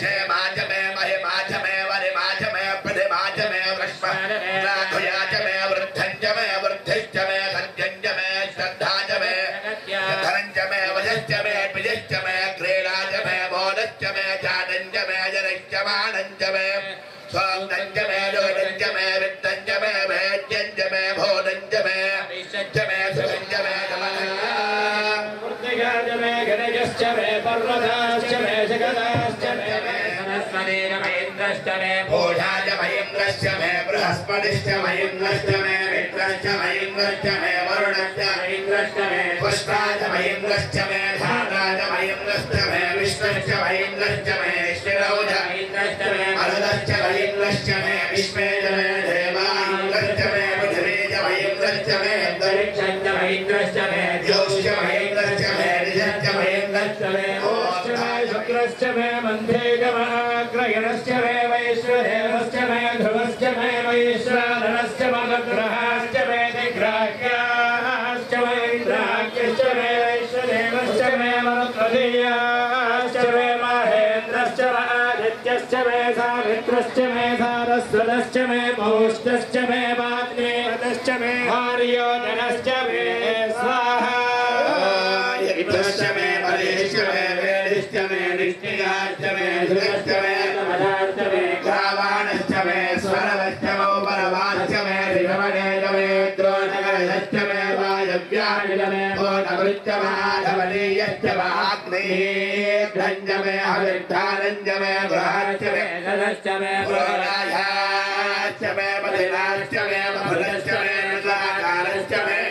जय यजमानञ्जमे स्वाङ्गञ्जमे जोगञ्जमे वित्तञ्जमे वेद्यञ्जमे भोदञ्जमे निश्चञ्जमे सुगञ्जमे जमे गणयश्च मे पर्वताश्च मे जगदाश्च मे सरस्वतीन्द्रश्च मे भोजाय मयिन्द्रश्च मे बृहस्पतिश्च मयिन्द्रश्च मे मित्रश्च मयिन्द्रश्च मे वरुणश्च मयिन्द्रश्च मे पुष्टाय मयिन्द्रश्च मे धाताय मयिन्द्रश्च मे विष्णुश्च मयिन्द्रश्च मे शिरौज मयिन्द्रश्च मे मरुदश्च मयिन्द्रश्च मे विश्वेज मे देवान्द्रश्च मे पृथिवीज मयिन्द्रश्च मे अन्तरिक्षश्च मयिन्द्रश्च मे द्यौश्च मयिन्द्रश्च मे निजश्च मयिन्द्रश्च मे शुक्रश्च मे मन्थेजमाग्रयणश्च मे वैश्वदेवश्च मे ध्रुवश्च मे वैश्वानरश्च मदग्रहाश्च मे दिग्राह्याश्च मे इन्द्राह्यश्च मे वैश्वदेवश्च मे मरुत्वदीयाश्च मे महेन्द्रश्च आदित्यश्च मे सावित्रश्च मे सारस्वतश्च मे पौष्टश्च मे वाग्देवतश्च मे आर्योदनश्च मे स्वाहा यज्ञश्च मे बलिश्च मे वेदिश्च मे निष्ठियाश्च मे धृतश्च मे तमदाश्च मे ग्रावाणश्च मे स्वरवश्च मौपरवाश्च मे ऋषभनेज मे द्रोणगणश्च मे वायव्यानिज मे भोटवृश्च माधवनीयश्च वाग्नेयेभ्यञ्ज मे हविर्धानञ्ज मे गृहाश्च मे गणश्च मे पुरोरायाश्च मे बलिनाश्च मे मधुरश्च मे मृगाकारश्च मे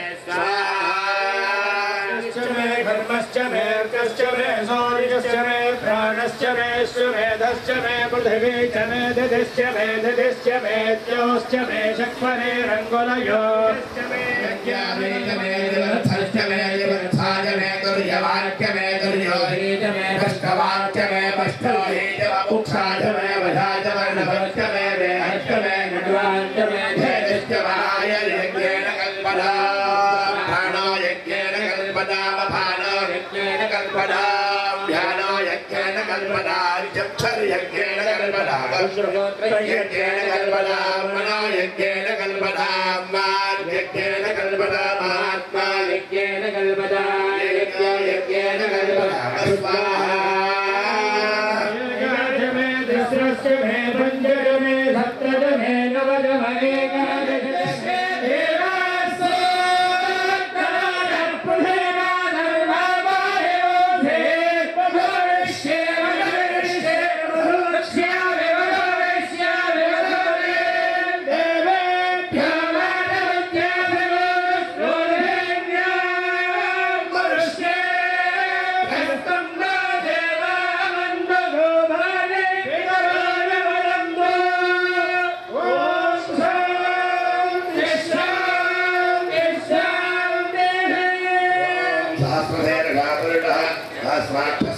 धर्मश्च मे अर्कश्च मे सौर्यश्च मे प्राणश्च मे श्रुमेधश्च मे पृथिवी च मे दिदिश्च मे दिदिश्च मे द्यौश्च मे शक्वरे रङ्गुलयोश्च मे यज्ञामेच मे दिवर्थश्च मे दिवर्थाय मे दुर्यवाच्य मे दुर्योहीच मे भष्टवाच्य मे भष्टोहीच वपुक्षाच मे वधाच वर्णभश्च मे वेहश्च मे नड्वाञ्च मे धेदश्च महाय यज्ञेन कल्पना प्राणो यज्ञेन कल्पना भानो यज्ञेन कल्पना ध्यानो यज्ञेन कल्पना चक्षुर यज्ञेन कल्पना वज्रगोत्र यज्ञेन कल्पना मनो यज्ञेन कल्पना मान यज्ञेन कल्पना महात्मा यज्ञेन कल्पना यज्ञ यज्ञेन कल्पना स्वाहा मे दशरथ मे पंजर मे सप्तज मे नवज मे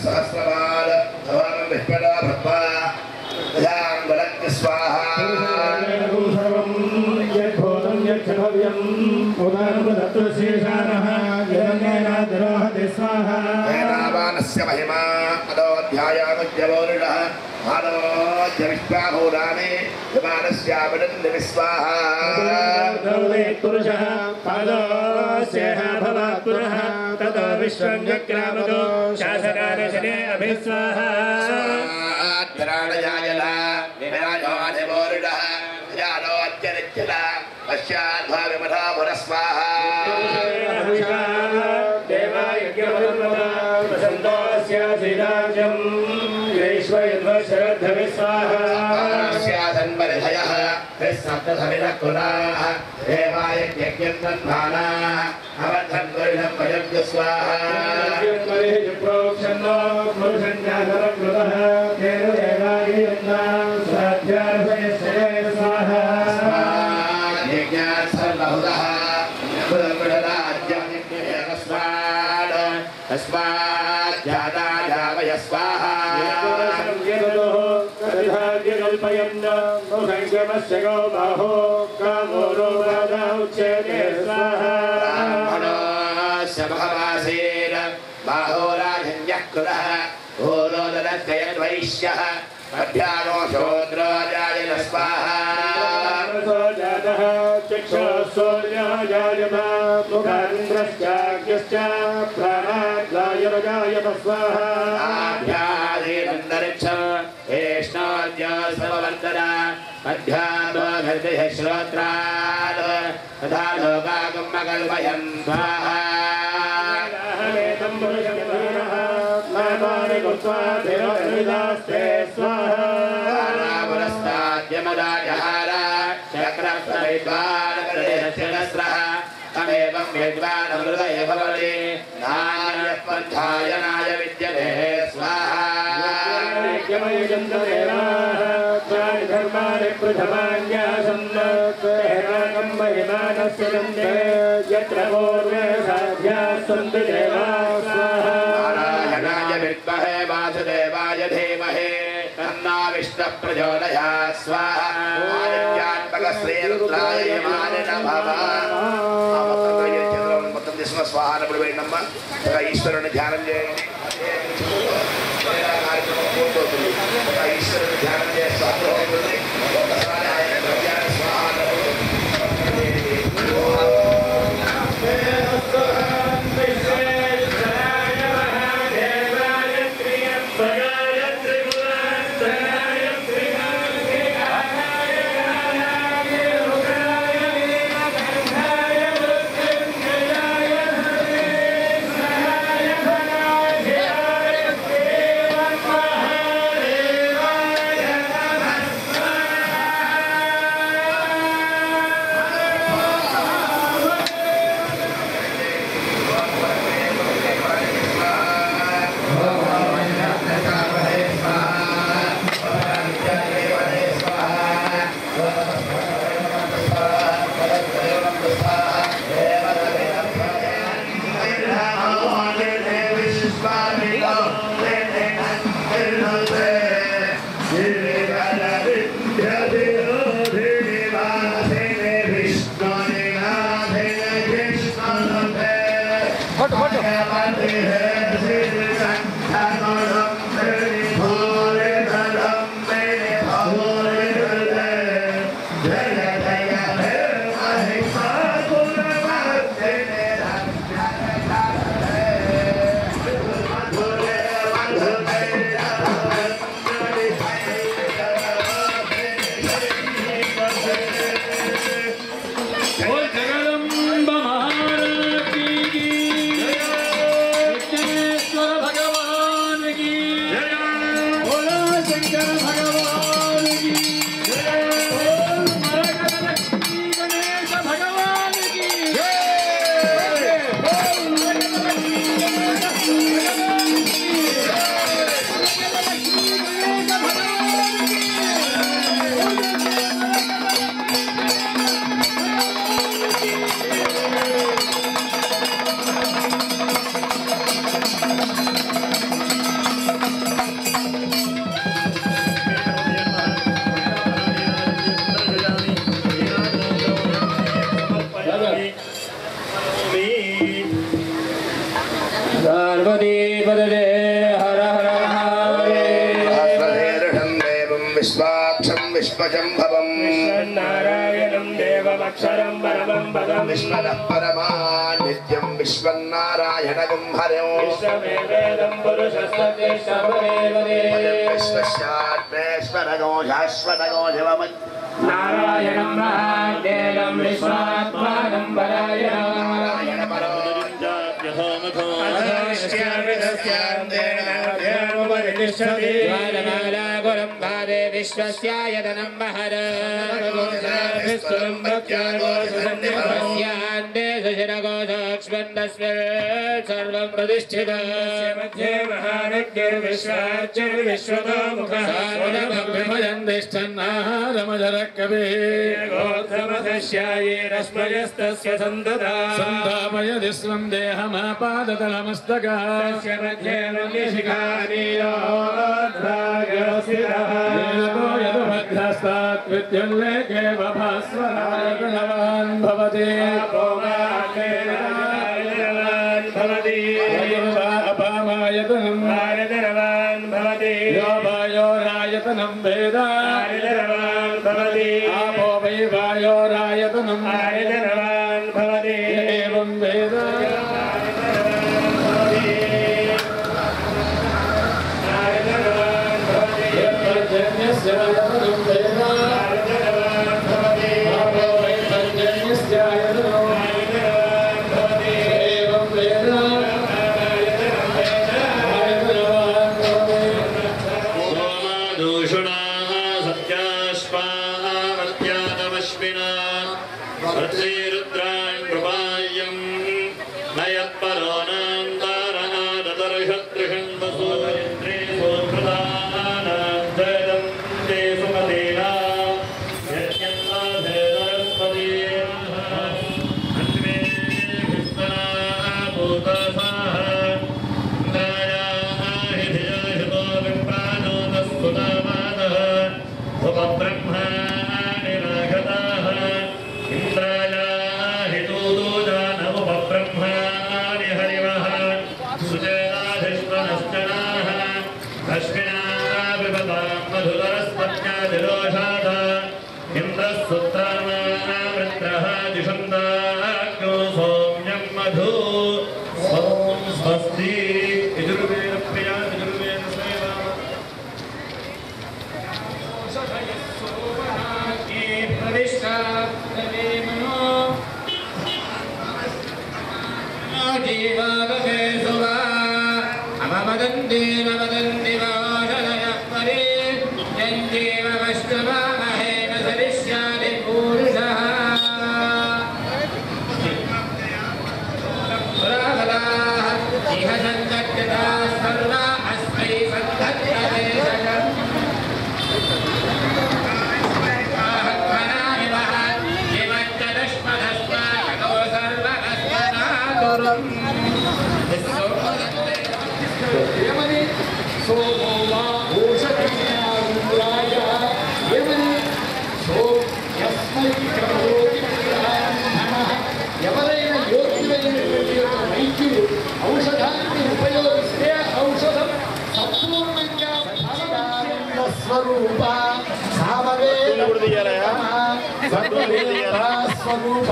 सहस्रपाल भवान विष्पदा भक्त्वा ध्यान बलक्य स्वाहा सर्वं यद्भूतं यच्छभव्यं उदारं दत्तशेषानः जगन्नाथरोहते स्वाहा एतावानस्य महिमा अदोऽध्यायामुज्जवोरुणः मानवोऽध्य विश्वाहोरामे विमानस्यावदन्ति विस्वाहा पुरुषः पादोऽस्यः भवात् पुनः ततो विश्वं जग्रामतो शासनानशने अभिस्वाहा त्राणयायला विराजोऽधिवोरुणः जानोऽत्यनित्यला पश्चाद्भाविमधा पुरस्वाहा देवायज्ञवन्मता वसन्तोऽस्य श्रीराज्यं ग्रीष्मयद्वशरद्धविस्वाहा स्याधन्वरिधयः सप्तधविरकुलाः देवायज्ञं तन्मानाः अवधन्वरिणं वयज्ञ स्वाहा प्रोक्षन्नो पुरुषञ्जातरकृतः तेन देवायज्ञं स्वाध्यायस्य स्वाहा यज्ञात् सर्वहुतः तस्मात् जातायावय स्वाहा कल्पयन् मुखङ्गमस्य गो बाहो कामो रोगादा उच्यते स्वाहा भगवासेन बाहोराजन्यः कृतः घोरोदरद्वयद्वैश्यः अभ्यानो शोद्राजायन स्वाहा चक्षुसूर्याजायत मुखान्द्रश्चाग्यश्च प्राणाद्वायुरजायत स्वाहा आभ्यादेनन्तरिक्ष एष्णाद्या सर्ववर्धना अध्यात्म घर्तिः श्रोत्रात् तथा लोकागमकल्पयन् स्वाहा तमेवं यज्ञानमृतये भवति नान्यः पन्थायनाय विद्यते स्वाहा धर्माणि प्रथमान्यासन्नत्वेराकं महिमानस्य नन्दे यत्र पूर्वे साध्याः सन्ति देवाः स्वाहा नारायणाय विद्महे वासुदेवाय धीमहि तन्नो विष्णुः प्रचोदयात् स्वाहा आदित्यात्मकश्रीरुद्राय यमानि नमः మొత్తం తీసుకున్న స్వాహాన పడిపోయిందమ్మా ఈశ్వరుని ధ్యానం చేయండి కార్యక్రమం పూర్తవుతుంది ఈశ్వరుని ధ్యానం చేస్తూ అవుతుంది ఒకసారి ఆయన ద్రవ్యాన్ని స్వాహాన नारायणं देवमक्षरं परमं पदं विश्वतः परमा नित्यं विश्वन्नारायणगं हरिं विश्वमेवेदं विश्वस्यात्मेश्वरगो शाश्वतगो शिवमन् नारायणं महादेवं विश्वात्मानं परायणं विश्वस्यायतनं महर सर्वं प्रतिष्ठितं मध्ये महारज्ञर्विश्वाच्यर्विश्वतोमुखः गोत्रमदस्यायेरस्मयस्तस्य सन्तता सन्तापयति स्वं देहमापादतलमस्तकः तस्य मध्ये मल्लिशिखानीलोद्भाग्यस्थितः यदुभद्रस्तात् विद्युल्लेखे बभास्वराय गुणवान् भवति भवति अपामायतनं भवति योपायोरायतनं वेद भवति आपो वै वायोरायतनं भवति एवं वेद यत्पर्जन्यस्य स्वाहावर्त्यातमश्विना वृत्तिरुद्रान् कृपायम् नयत्परो नान्तारहादतर्षत्रिषन् वसूयन्त्रे सोऽकृतानां जयदं ते सुमतेना यज्ञन्नाथे सरस्वती अन्वे विष्णुना भूतसाः इन्द्रायाहि धियाहितो विप्राणो तस्सुतामादः उपब्रह्माणि राघताः इन्द्रायाहि दूदोजानमुपब्रह्माणि हरिवः सुचेताधिष्वनश्चनाः अश्विना विपदां मधुरस्पत्यादिरोषाद इन्द्रः सुत्रामावृत्रः दिशन्ताग्नो सौम्यं मधु स्वस्ति यजुर्वेद प्रिया यजुर्वेद सेवा प्रविष्टा मनो जीवावहे सुवा अमवदन्ति नवदन्ति वादनयः परे यञ्जीवमश्वमामहे न सरिष्यादि पूरुषः सुरावलाः इह सन्तत्यताः सर्वा अस्मै सन्तत्यवेशकम् ఏమని సోమోవా ఓషధీయాయ ఏమని సో యస్మై కరోతి నమః ఎవరైనా యోగ్యులైనటువంటి ఒక వైద్యుడు ఔషధాన్ని ఉపయోగిస్తే ఔషధం సంపూర్ణంగా ఫలవంత స్వరూప సామవేద స్వరూప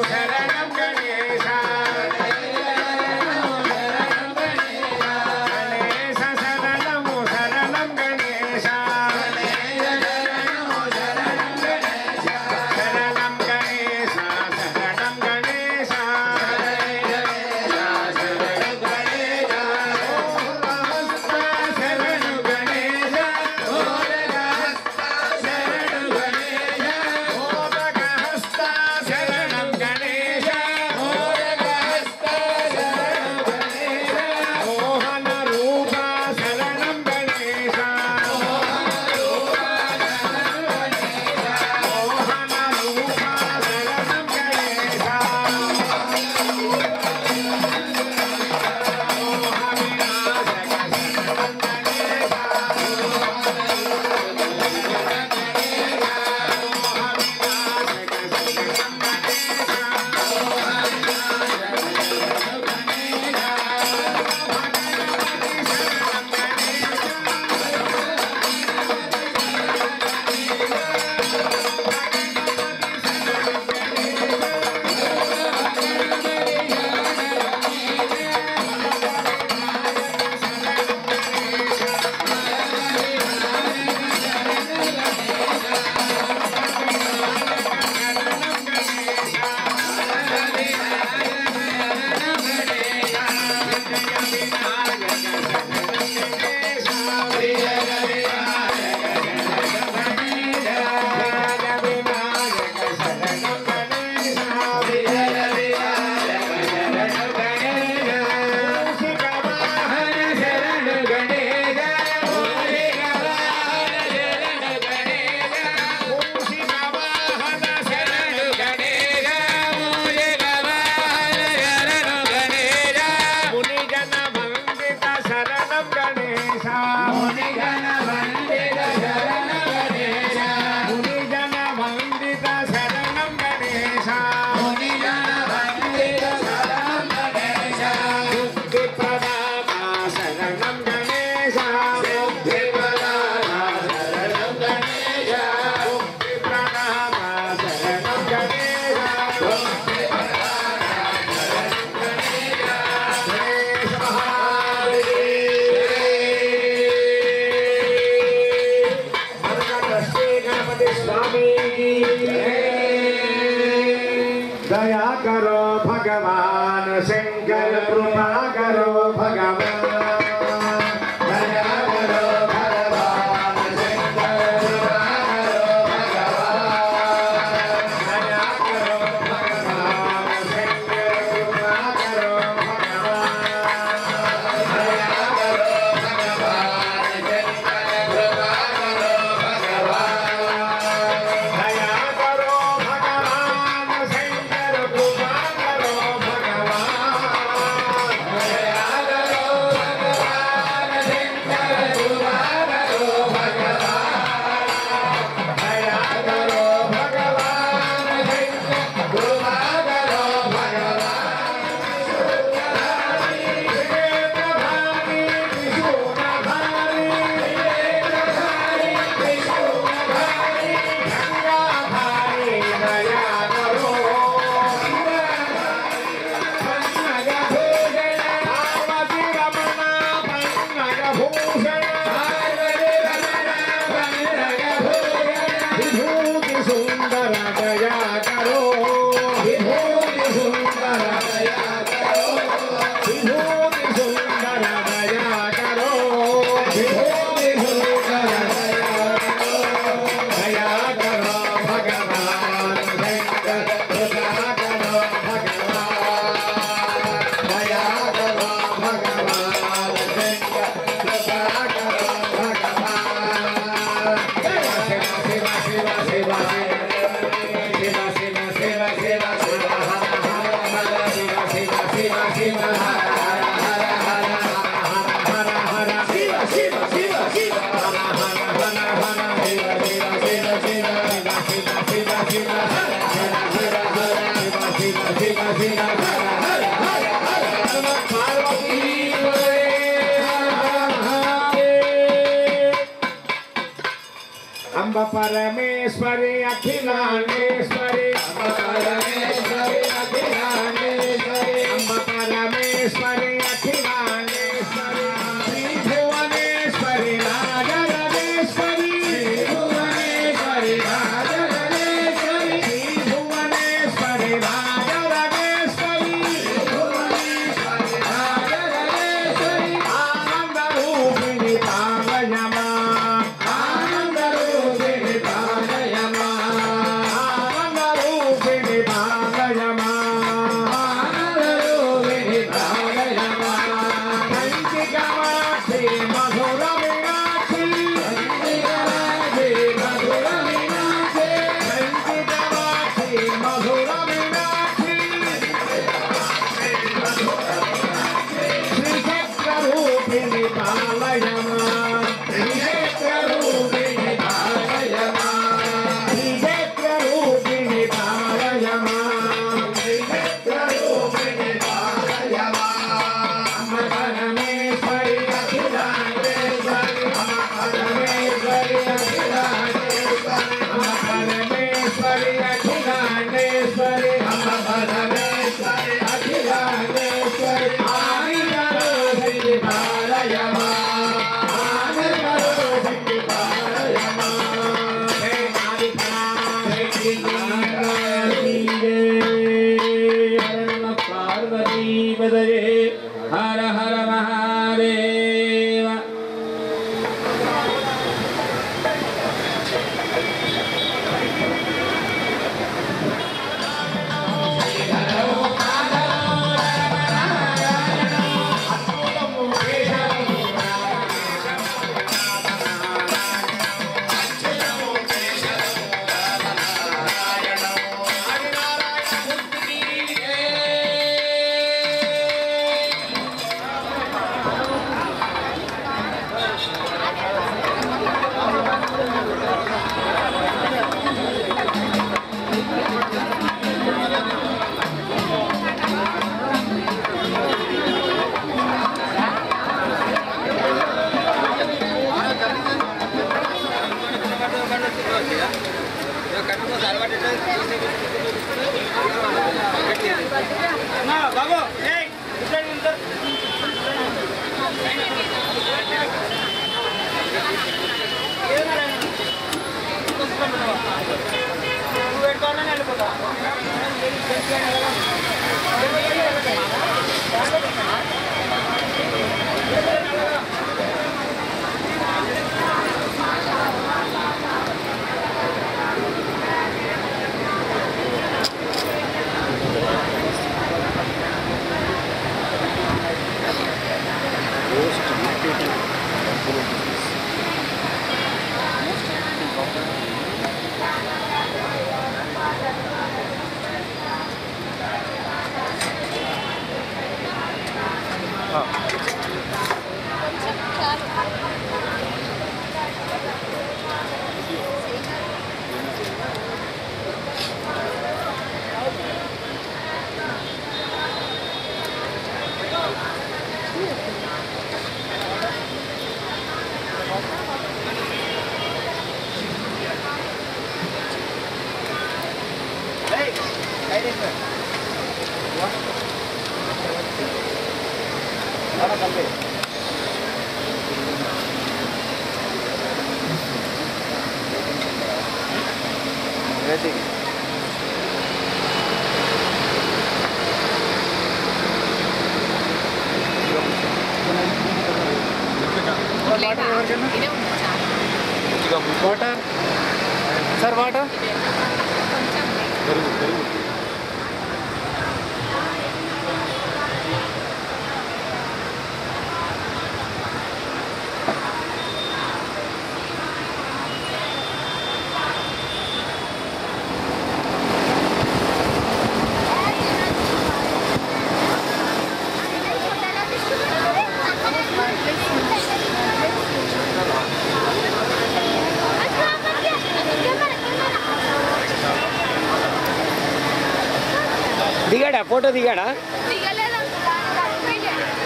శరణం గణేశ दया करो भगवान शंकर कृपा करो भगवान दया करो भगवान शंकर कृपा करो भगवान दया करो भगवान शंकर कृपा करो भगवान दया करो भगवान शंकर कृपा करो भगवान दया करो भगवान शंकर कृपा करो भगवान दया करो भगवान शंकर कृपा करो भगवान दया करो भगवान शंकर कृपा करो सुंदर दया करो विभूति सुंदर दया करो विभूति सुंदर दया करो विभूति सुंदर दया करो भगवान शंकर कृपा करो भगवान दया करो भगवान शंकर कृपा करो भगवान शिवा शिवा शिवा शिवा शिवा शिवा शिवा शिवा शिवा शिवा शिवा शिवा हर हर हर हर हर शिवा शिवा शिवा शिवा हर हर हर हर शिवा शिवा शिवा शिवा शिवा शिवा शिवा हर हर हर हर शिवा शिवा शिवा शिवा हर हर हर हर पार्वती हर हर महादेव अंब परमेश्वरी अखिलांडेश्वरी अंब परमेश्वरी अखिलांडेश्वरी अंब परमेश्वरी अखिलांडेश्वरी श्री भुवनेश्वरी राजराजेश्वरी भुवनेश्वरी राजराजेश्वरी श्री भुवनेश्वरी राजराजेश्वरी भुवनेश्वरी राजराजेश्वरी आनंद रूपिणी पावनमा आनंद रूपिणी पावनमा आनंद रूपिणी पावनमा आनंद रूपिणी पावनमा कंचिकामाक्षी मधुर मीनाक्षी कंचिकामाक्षी मधुर मीनाक्षी कंचिकामाक्षी मधुर मीनाक्षी श्रीचक्ररूपिणी पालयमा श्रीचक्ररूपिणी पालयमा श्रीचक्ररूपिणी पालयमा श्रीचक्ररूपिणी पालयमा अम्ब परमेश्वरी अखिलांडेश्वरी अम्ब परमेश्वरी अखिलांडेश्वरी अम्ब परमेश्वरी अखिलांडेश्वरी अम्ब परमेश्वरी अखिलांडेश्वरी आदिकरोषि पालयमा आदिकरोषि पालयमा हे आदिकरोषि पार्वती पदये Har Har Mahadev water sir water దిగాడా ఫోటో దిగాడా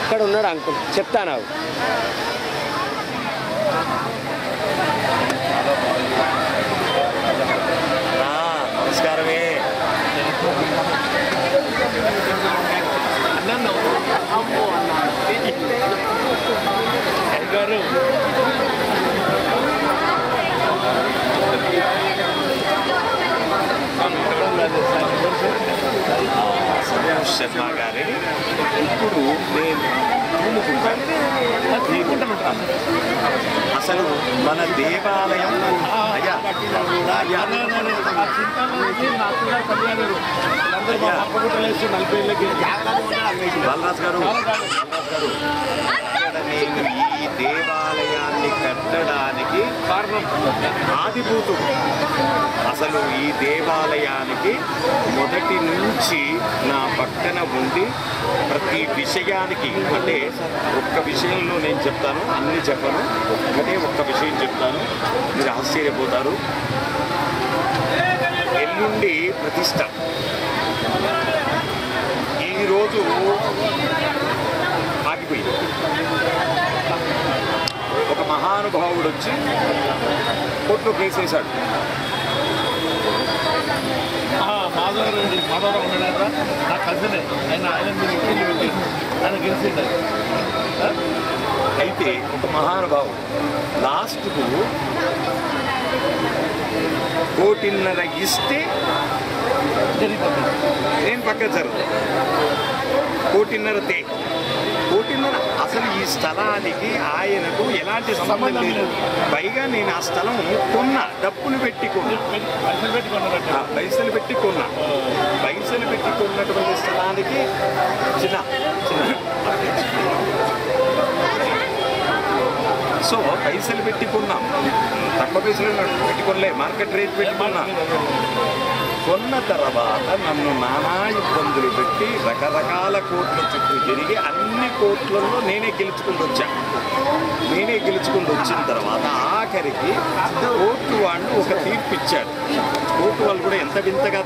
ఇక్కడ ఉన్నాడు అంకుల్ చెప్తాను నమస్కారమే గారు సంతోష్ శర్మ గారి ఇప్పుడు నేను అసలు మన దేవాలయం అయ్యా బాలరాజ్ గారు నేను ఈ దేవాలయాన్ని కట్టడానికి కారణం ఆదిభూతుడు. అసలు ఈ దేవాలయానికి మొదటి నుంచి నా పక్కన ఉండి ప్రతి విషయానికి అంటే ఒక్క విషయంలో నేను చెప్తాను, అన్ని చెప్పను, ఒకటే ఒక్క విషయం చెప్తాను, మీరు ఆశ్చర్యపోతారు. ఎల్లుండి ప్రతిష్ట. ఈరోజు ఆగిపోయింది. ఒక మహానుభావుడు వచ్చి కోర్టులో కేసేశాడు. మాధవరావు ఉన్నాడు నా కజినే ఆయన మీరు ఇంటికి పెట్టి ఆయన గెలిచింది. అయితే ఒక మహానుభావుడు లాస్ట్కు 1.5 కోటి ఇస్తే నేను పక్కన జరుగుతుంది 1.5 కోటి. అసలు ఈ స్థలానికి ఆయనకు ఎలాంటి సంబంధం లేదు. పైగా నేను ఆ స్థలం కొన్నా, డబ్బులు పెట్టి కొన్నా, పైసలు పెట్టి కొన్నటువంటి స్థలానికి చిన్న సో పైసలు పెట్టి కొన్నాం. తక్కువ పైసలు పెట్టుకోలే, మార్కెట్ రేట్ పెట్టుకున్నా. కొన్న తర్వాత నన్ను నానా ఇబ్బందులు పెట్టి రకరకాల కోర్టుల చుట్టూ తిరిగి అన్ని కోర్టులలో నేనే గెలుచుకుంటూ వచ్చిన తర్వాత ఆఖరికి కోర్టు వాళ్ళు ఒక తీర్పు ఇచ్చారు. కోర్టు వాళ్ళు కూడా ఎంత వింతగా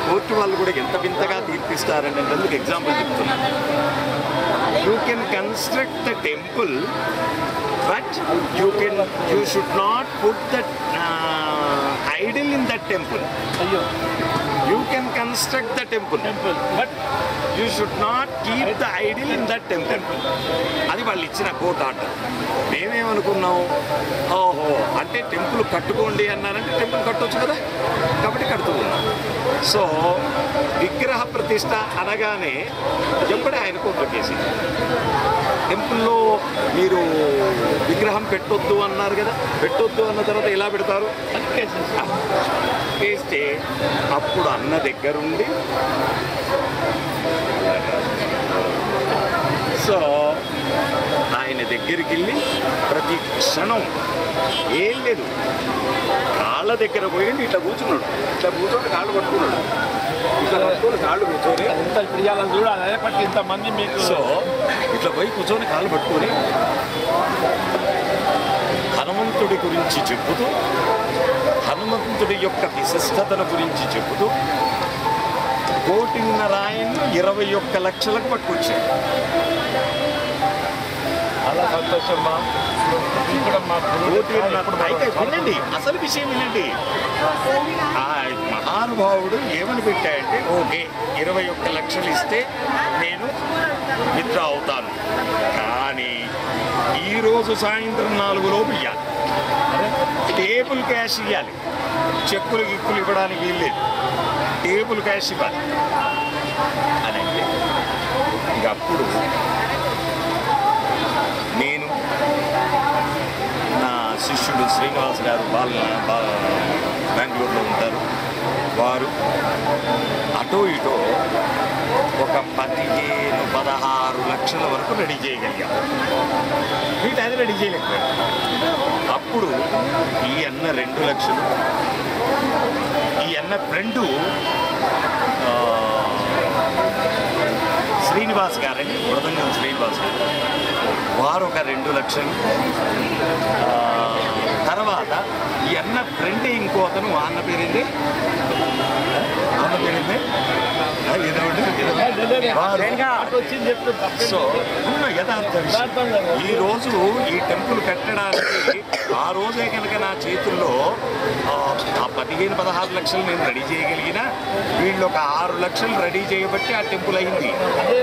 కోర్టు వాళ్ళు కూడా ఎంత వింతగా తీర్పిస్తారంటే అందుకు ఎగ్జాంపుల్ చెప్తున్నాను. You can construct the temple but you should not put that idol in that temple. You can construct the temple but you should not keep the idol in that temple. అది వాళ్ళు ఇచ్చిన కోర్టు ఆర్డర్. మేమేమనుకున్నాం, ఓహో అంటే టెంపుల్ కట్టుకోండి అన్నారంటే టెంపుల్ కట్టవచ్చు కదా, కాబట్టి కడుతూ ఉన్నాం. సో విగ్రహ ప్రతిష్ట అనగానే ఎప్పుడే ఆయన కోర్టులో కేసింది. టెంపుల్లో మీరు విగ్రహం పెట్టొద్దు అన్నారు కదా, పెట్టొద్దు అన్న తర్వాత ఎలా పెడతారు? వేస్తే అప్పుడు అన్న దగ్గరుండి సో ఆయన దగ్గరికి వెళ్ళి ప్రతి క్షణం ఏం లేదు, కాళ్ళ దగ్గర పోయి ఇట్లా కూర్చున్నాడు, ఇట్లా కూర్చొని కాళ్ళు పట్టుకున్నాడు, ఇట్లా పట్టుకొని కాళ్ళు కూర్చొని ఇంత ప్రియాలను చూడాలి. అదే పట్టి ఇంతమంది మీకు సో ఇట్లా పోయి కూర్చొని కాళ్ళు పట్టుకొని హనుమంతుడి గురించి చెబుతూ, హనుమంతుడి యొక్క విశిష్టతను గురించి చెబుతూ 1.5 ఆయన్ని 21 లక్షలకు పట్టుకొచ్చాడు. చాలా సంతోషమ్మా. ఇక్కడ మా అయితే వినండి, అసలు విషయం వినండి. ఆ మహానుభావుడు ఏమని పెట్టాయంటే, ఓకే 21 లక్షలు ఇస్తే నేను విత్డ్రా అవుతాను, కానీ ఈరోజు సాయంత్రం 4 లోపు ఇవ్వాలి, టేబుల్ క్యాష్ ఇవ్వాలి, చెక్కులు గిక్కులు ఇవ్వడానికి వీల్లేదు, టేబుల్ క్యాష్ ఇవ్వాలి అని అంటే ఇక అప్పుడు నేను నా శిష్యుడు శ్రీనివాస్ గారు బెంగళూరులో ఉంటారు, వారు అటో ఇటో ఒక 15-16 లక్షల వరకు రెడీ చేయగలిగాం. వీటి అది రెడీ చేయలేకపోయాడు. అప్పుడు ఈ అన్న 2 లక్షలు, ఈ అన్న ఫ్రెండు శ్రీనివాస్ గారని, మృదంగం శ్రీనివాస్ గారు, వారు ఒక 2 లక్షలు. తర్వాత ఈ అన్న ఫ్రెండ్ ఇంకో అతను, అన్న పేరేంది, అన్న పేరేంది సో ఉన్న యథార్థ విషయం. ఈరోజు ఈ టెంపుల్ కట్టడానికి ఆ రోజే కనుక నా చేతుల్లో ఆ 15-16 లక్షలు నేను రెడీ చేయగలిగిన, వీళ్ళు ఒక 6 లక్షలు రెడీ చేయబట్టి ఆ టెంపుల్ అయింది,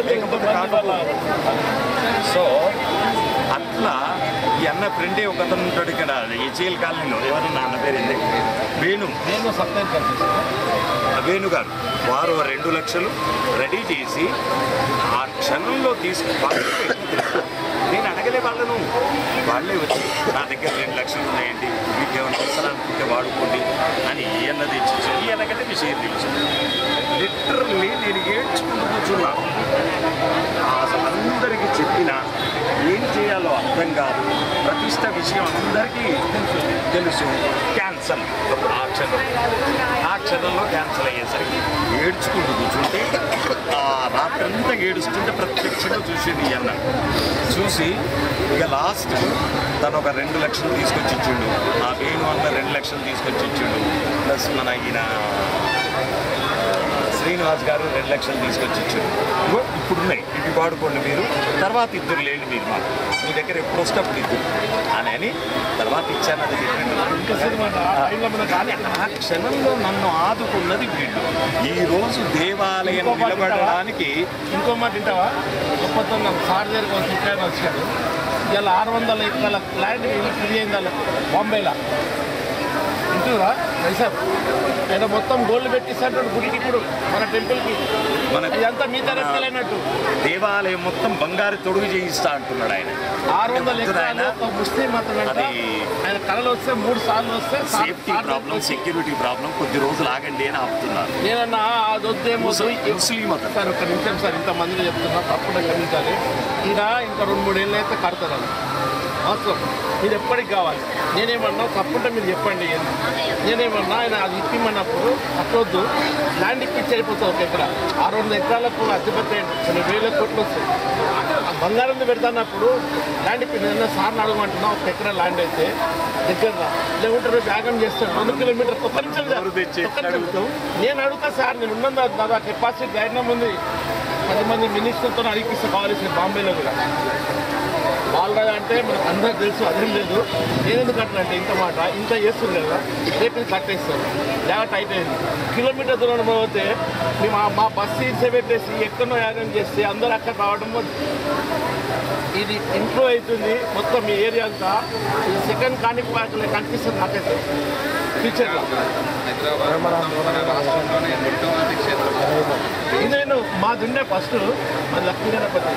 లేకపోతే కాదు. సో అట్లా ఈ అన్న ఫ్రెండే ఒక అతను ఉంటాడు ఇక్కడ ఏచేల్ కాలనీలో, ఎవరన్నా అన్న పేరేంది, వేణు గారు, వారు 2 లక్షలు రెడీ చేసి ఆ క్షణంలో నేను అడగలే వాళ్ళను, వాళ్ళే వచ్చి నా దగ్గర 2 లక్షలు ఉన్నాయండి, మీకు ఏమైనా అవసరానుకుంటే వాడుకోండి అని అన్నది ఇచ్చి, ఈయనకంటే విషయం తెలుసు. లిటరల్లీ నేను ఏడ్చుకుంటూ కూర్చున్నా. అసలు అందరికీ చెప్పినా ఏం చేయాలో అర్థం కాదు, ప్రతిష్ట విషయం అందరికీ తెలుసు. క్యాన్సల్ ఆ క్షణంలో క్యాన్సల్ అయ్యేసరికి ఏడ్చుకుంటూ కూర్చుంటే రాత్రంతా ఏడుస్తుంటే ప్రత్యక్షంగా చూసిండు ఈ అన్న. చూసి ఇక లాస్ట్ తను ఒక 2 లక్షలు తీసుకొచ్చి ఇచ్చిండు, ఆ వేణు అన్న 2 లక్షలు తీసుకొచ్చి ఇచ్చిండు, ప్లస్ మన ఈయన శ్రీనివాస్ గారు 2 లక్షలు తీసుకొచ్చి ఇచ్చారు. ఇప్పుడున్నాయి, ఇవి వాడుకోండి మీరు, తర్వాత 2 లేండి మీరు, మాకు మీ దగ్గర ఎప్పుడు వస్తే అప్పుడు 2 అని తర్వాత ఇచ్చాను. అది ఆ క్షణంలో నన్ను ఆదుకున్నది వీళ్ళు. ఈరోజు దేవాలయం నిలబడడానికి ఇంకో మాట వింటావా, గొప్పతనం సార్ దగ్గర వచ్చి వచ్చాడు. ఇలా 600 ఎకరాల ల్యాండ్ ఫ్రీ అయిందా బాంబేలో, ఇంటురా సార్, ఆయన మొత్తం గోల్డ్ పెట్టిస్తాడు గుడికి, ఇప్పుడు మన టెంపుల్కి ఇదంతా మీ తరగతి దేవాలయం మొత్తం బంగారు తొడుగు చేయిస్తా అంటున్నాడు ఆయన. 600 ఎకరాలు ముస్లిం అతను, ఆయన కళలు వస్తే 3 సార్లు వస్తే సేఫ్టీ ప్రాబ్లం, సెక్యూరిటీ ప్రాబ్లం, కొద్ది రోజులు ఆగండి అని ఆపుతున్నారు. నేనన్నా అది వద్దేమో ముస్లిం అతను. సార్ ఒక నిమిషం సార్, ఇంతమందిని చెప్తున్నా, తప్పకుండా గమనించాలి. ఈయన ఇంకా 2-3 ఏళ్ళు అయితే కడతారు అవసరం, మీరు ఎప్పటికి కావాలి. నేనేమన్నా తప్పుంటే మీరు చెప్పండి. నేనేమన్నా ఆయన అది ఇప్పిమన్నప్పుడు అట్లొద్దు, ల్యాండ్ ఇప్పించి వెళ్ళిపోతుంది. ఒక ఎకరా 600 ఎకరాలకు అధిపతి కొన్ని 1000 కోట్లు వస్తాయి. బంగారం పెడతానప్పుడు ల్యాండ్ ఇప్పి నేను సార్ని అడగమంటున్నా, ఒక ఎకరా ల్యాండ్ అయితే దగ్గర లేకుంటే వ్యాగం చేస్తాడు 2 కిలోమీటర్. నేను అడుగుతా సార్, నేను ఉన్నదా దాదా కెపాసిటీ ధైర్యం ఉంది, 10 మంది మినిస్టర్తో అడిగిస్తే కావాల్సిన బాంబేలో కూడా. బాలరాజు అంటే మనకు అందరికి తెలుసు, అదేం లేదు. నేనెందుకు కట్టినంటే ఇంత మాట ఇంత చేస్తుంది కదా, రేపు కట్టేస్తారు. జాగా టైట్ అయింది, కిలోమీటర్ దూరం పోతే మేము మా బస్సు ఇచ్చే పెట్టేసి ఎక్కడో యాగం చేస్తే అందరూ అక్కడ రావడం ఇది ఇంప్రూవ్ అవుతుంది. మొత్తం ఈ ఏరియా అంతా సెకండ్ కానిక్ పార్క్లో కనిపిస్తుంది నాకైతే ఫ్యూచర్లో. మాది ఉండే ఫస్ట్ మాది లక్ష్మీ గణపతి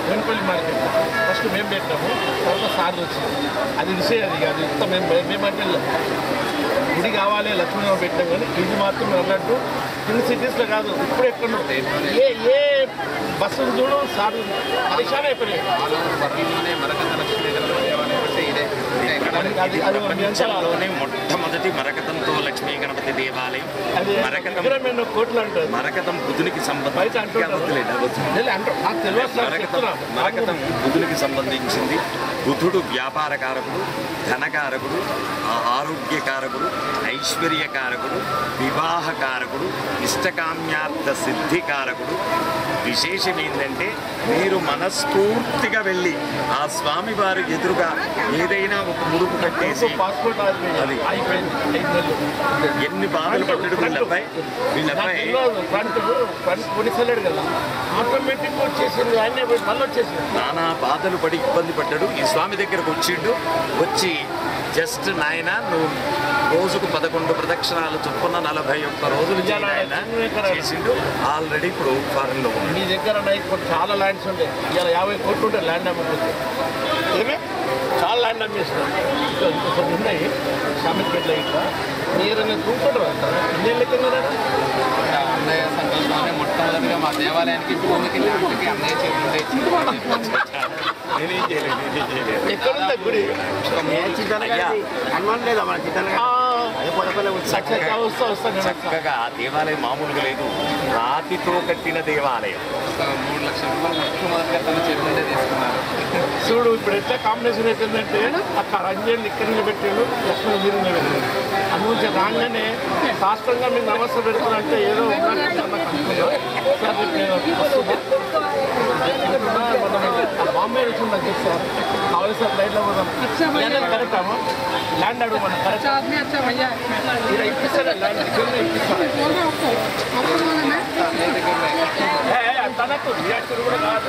వెనుపల్లి మార్కెట్ ఫస్ట్ మేము పెట్టాము, తర్వాత సార్ వచ్చింది. అది విషయం అది ఇంత మేమంటే గుడి కావాలి లక్ష్మీ పెట్టాం, కానీ ఇది మాత్రం మేము అన్నట్టు ఇన్ని సిటీస్లో కాదు, ఇప్పుడు ఎక్కడ ఏ బస్సులు చూడు సార్ పరిశాన్ అయిపోయాయి. ప్రపంచంలోనే మొట్టమొదటి మరకతంతో లక్ష్మీ గణపతి దేవాలయం. మరకతం బుధునికి మరకతం బుధునికి సంబంధించింది. బుధుడు వ్యాపార కారకుడు, ధనకారకుడు, ఆరోగ్యకారకుడు, ఐశ్వర్యకారకుడు, వివాహకారకుడు, ఇష్టకామ్యార్థ సిద్ధికారకుడు. విశేషం ఏంటంటే మీరు మనస్ఫూర్తిగా వెళ్ళి ఆ స్వామివారి ఎదురుగా ఏదైనా ఒక ముడుపు కట్టేసి అది ఎన్ని బాధలు పడ్డాడు వీళ్ళబ్బాయి ఆటోమేటిక్ వచ్చేసింది, ఆయన మళ్ళీ వచ్చేసింది. నానా బాధలు పడి ఇబ్బంది పడ్డాడు. ఈ స్వామి దగ్గరకు వచ్చిండు. వచ్చి జస్ట్ నాయన నువ్వు రోజుకు 11 ప్రదక్షిణాలు చొప్పున 41 రోజులు చేసిండు. ఆల్రెడీ ఇప్పుడు ఫారెన్లో ఉంది. మీ దగ్గర ఇప్పుడు చాలా ల్యాండ్స్ ఉంటాయి, ఇలా 50 కోట్లు ఉంటాయి ల్యాండ్ అమ్ముకుంటే. ఏమే చాలా ల్యాండ్ అమ్మేస్తున్నాం, ఇంకా కొన్ని ఉన్నాయి సామెతపేటలో. ఇట్లా మీరు చూసుకుంటారు అంటారా? ఇన్నేళ్ళ కింద అన్నయ్య సంకల్పంలోనే మొట్టమొదటిగా మా దేవాలయానికి భూమికి ల్యాండ్కి అన్నయ్య చేతులు ఎక్కడుందా గుడి? చక్కగా దేవాలయం మామూలుగా లేదు, రాతితో కట్టిన దేవాలయం. 3 లక్షల రూపాయలు మొట్టమొదటిగా తన చేతులనే తీసుకున్నారు. చూడు ఇప్పుడు ఎట్లా కాంబినేషన్ అవుతుందంటే అక్కడ రంజన్ ఇక్కడ నిలబెట్టాడు, లక్ష్మీ మీరు నిలబెట్టాడు. అందుగురించి రాగానే శాస్త్రంగా మీరు నమస్తే పెడుతున్నారంటే ఏదో బాంబే వెళ్తుందా సార్ కావలసిన ఫ్లైట్లో పోదాం. కరెక్ట్ అమ్మా ల్యాండ్ అడుగు మనం కరెక్ట్ ఇలా ఇప్పిస్తారా ల్యాండ్ ఇప్పిస్తారా? తనకు రియాక్టర్ కూడా కాదు.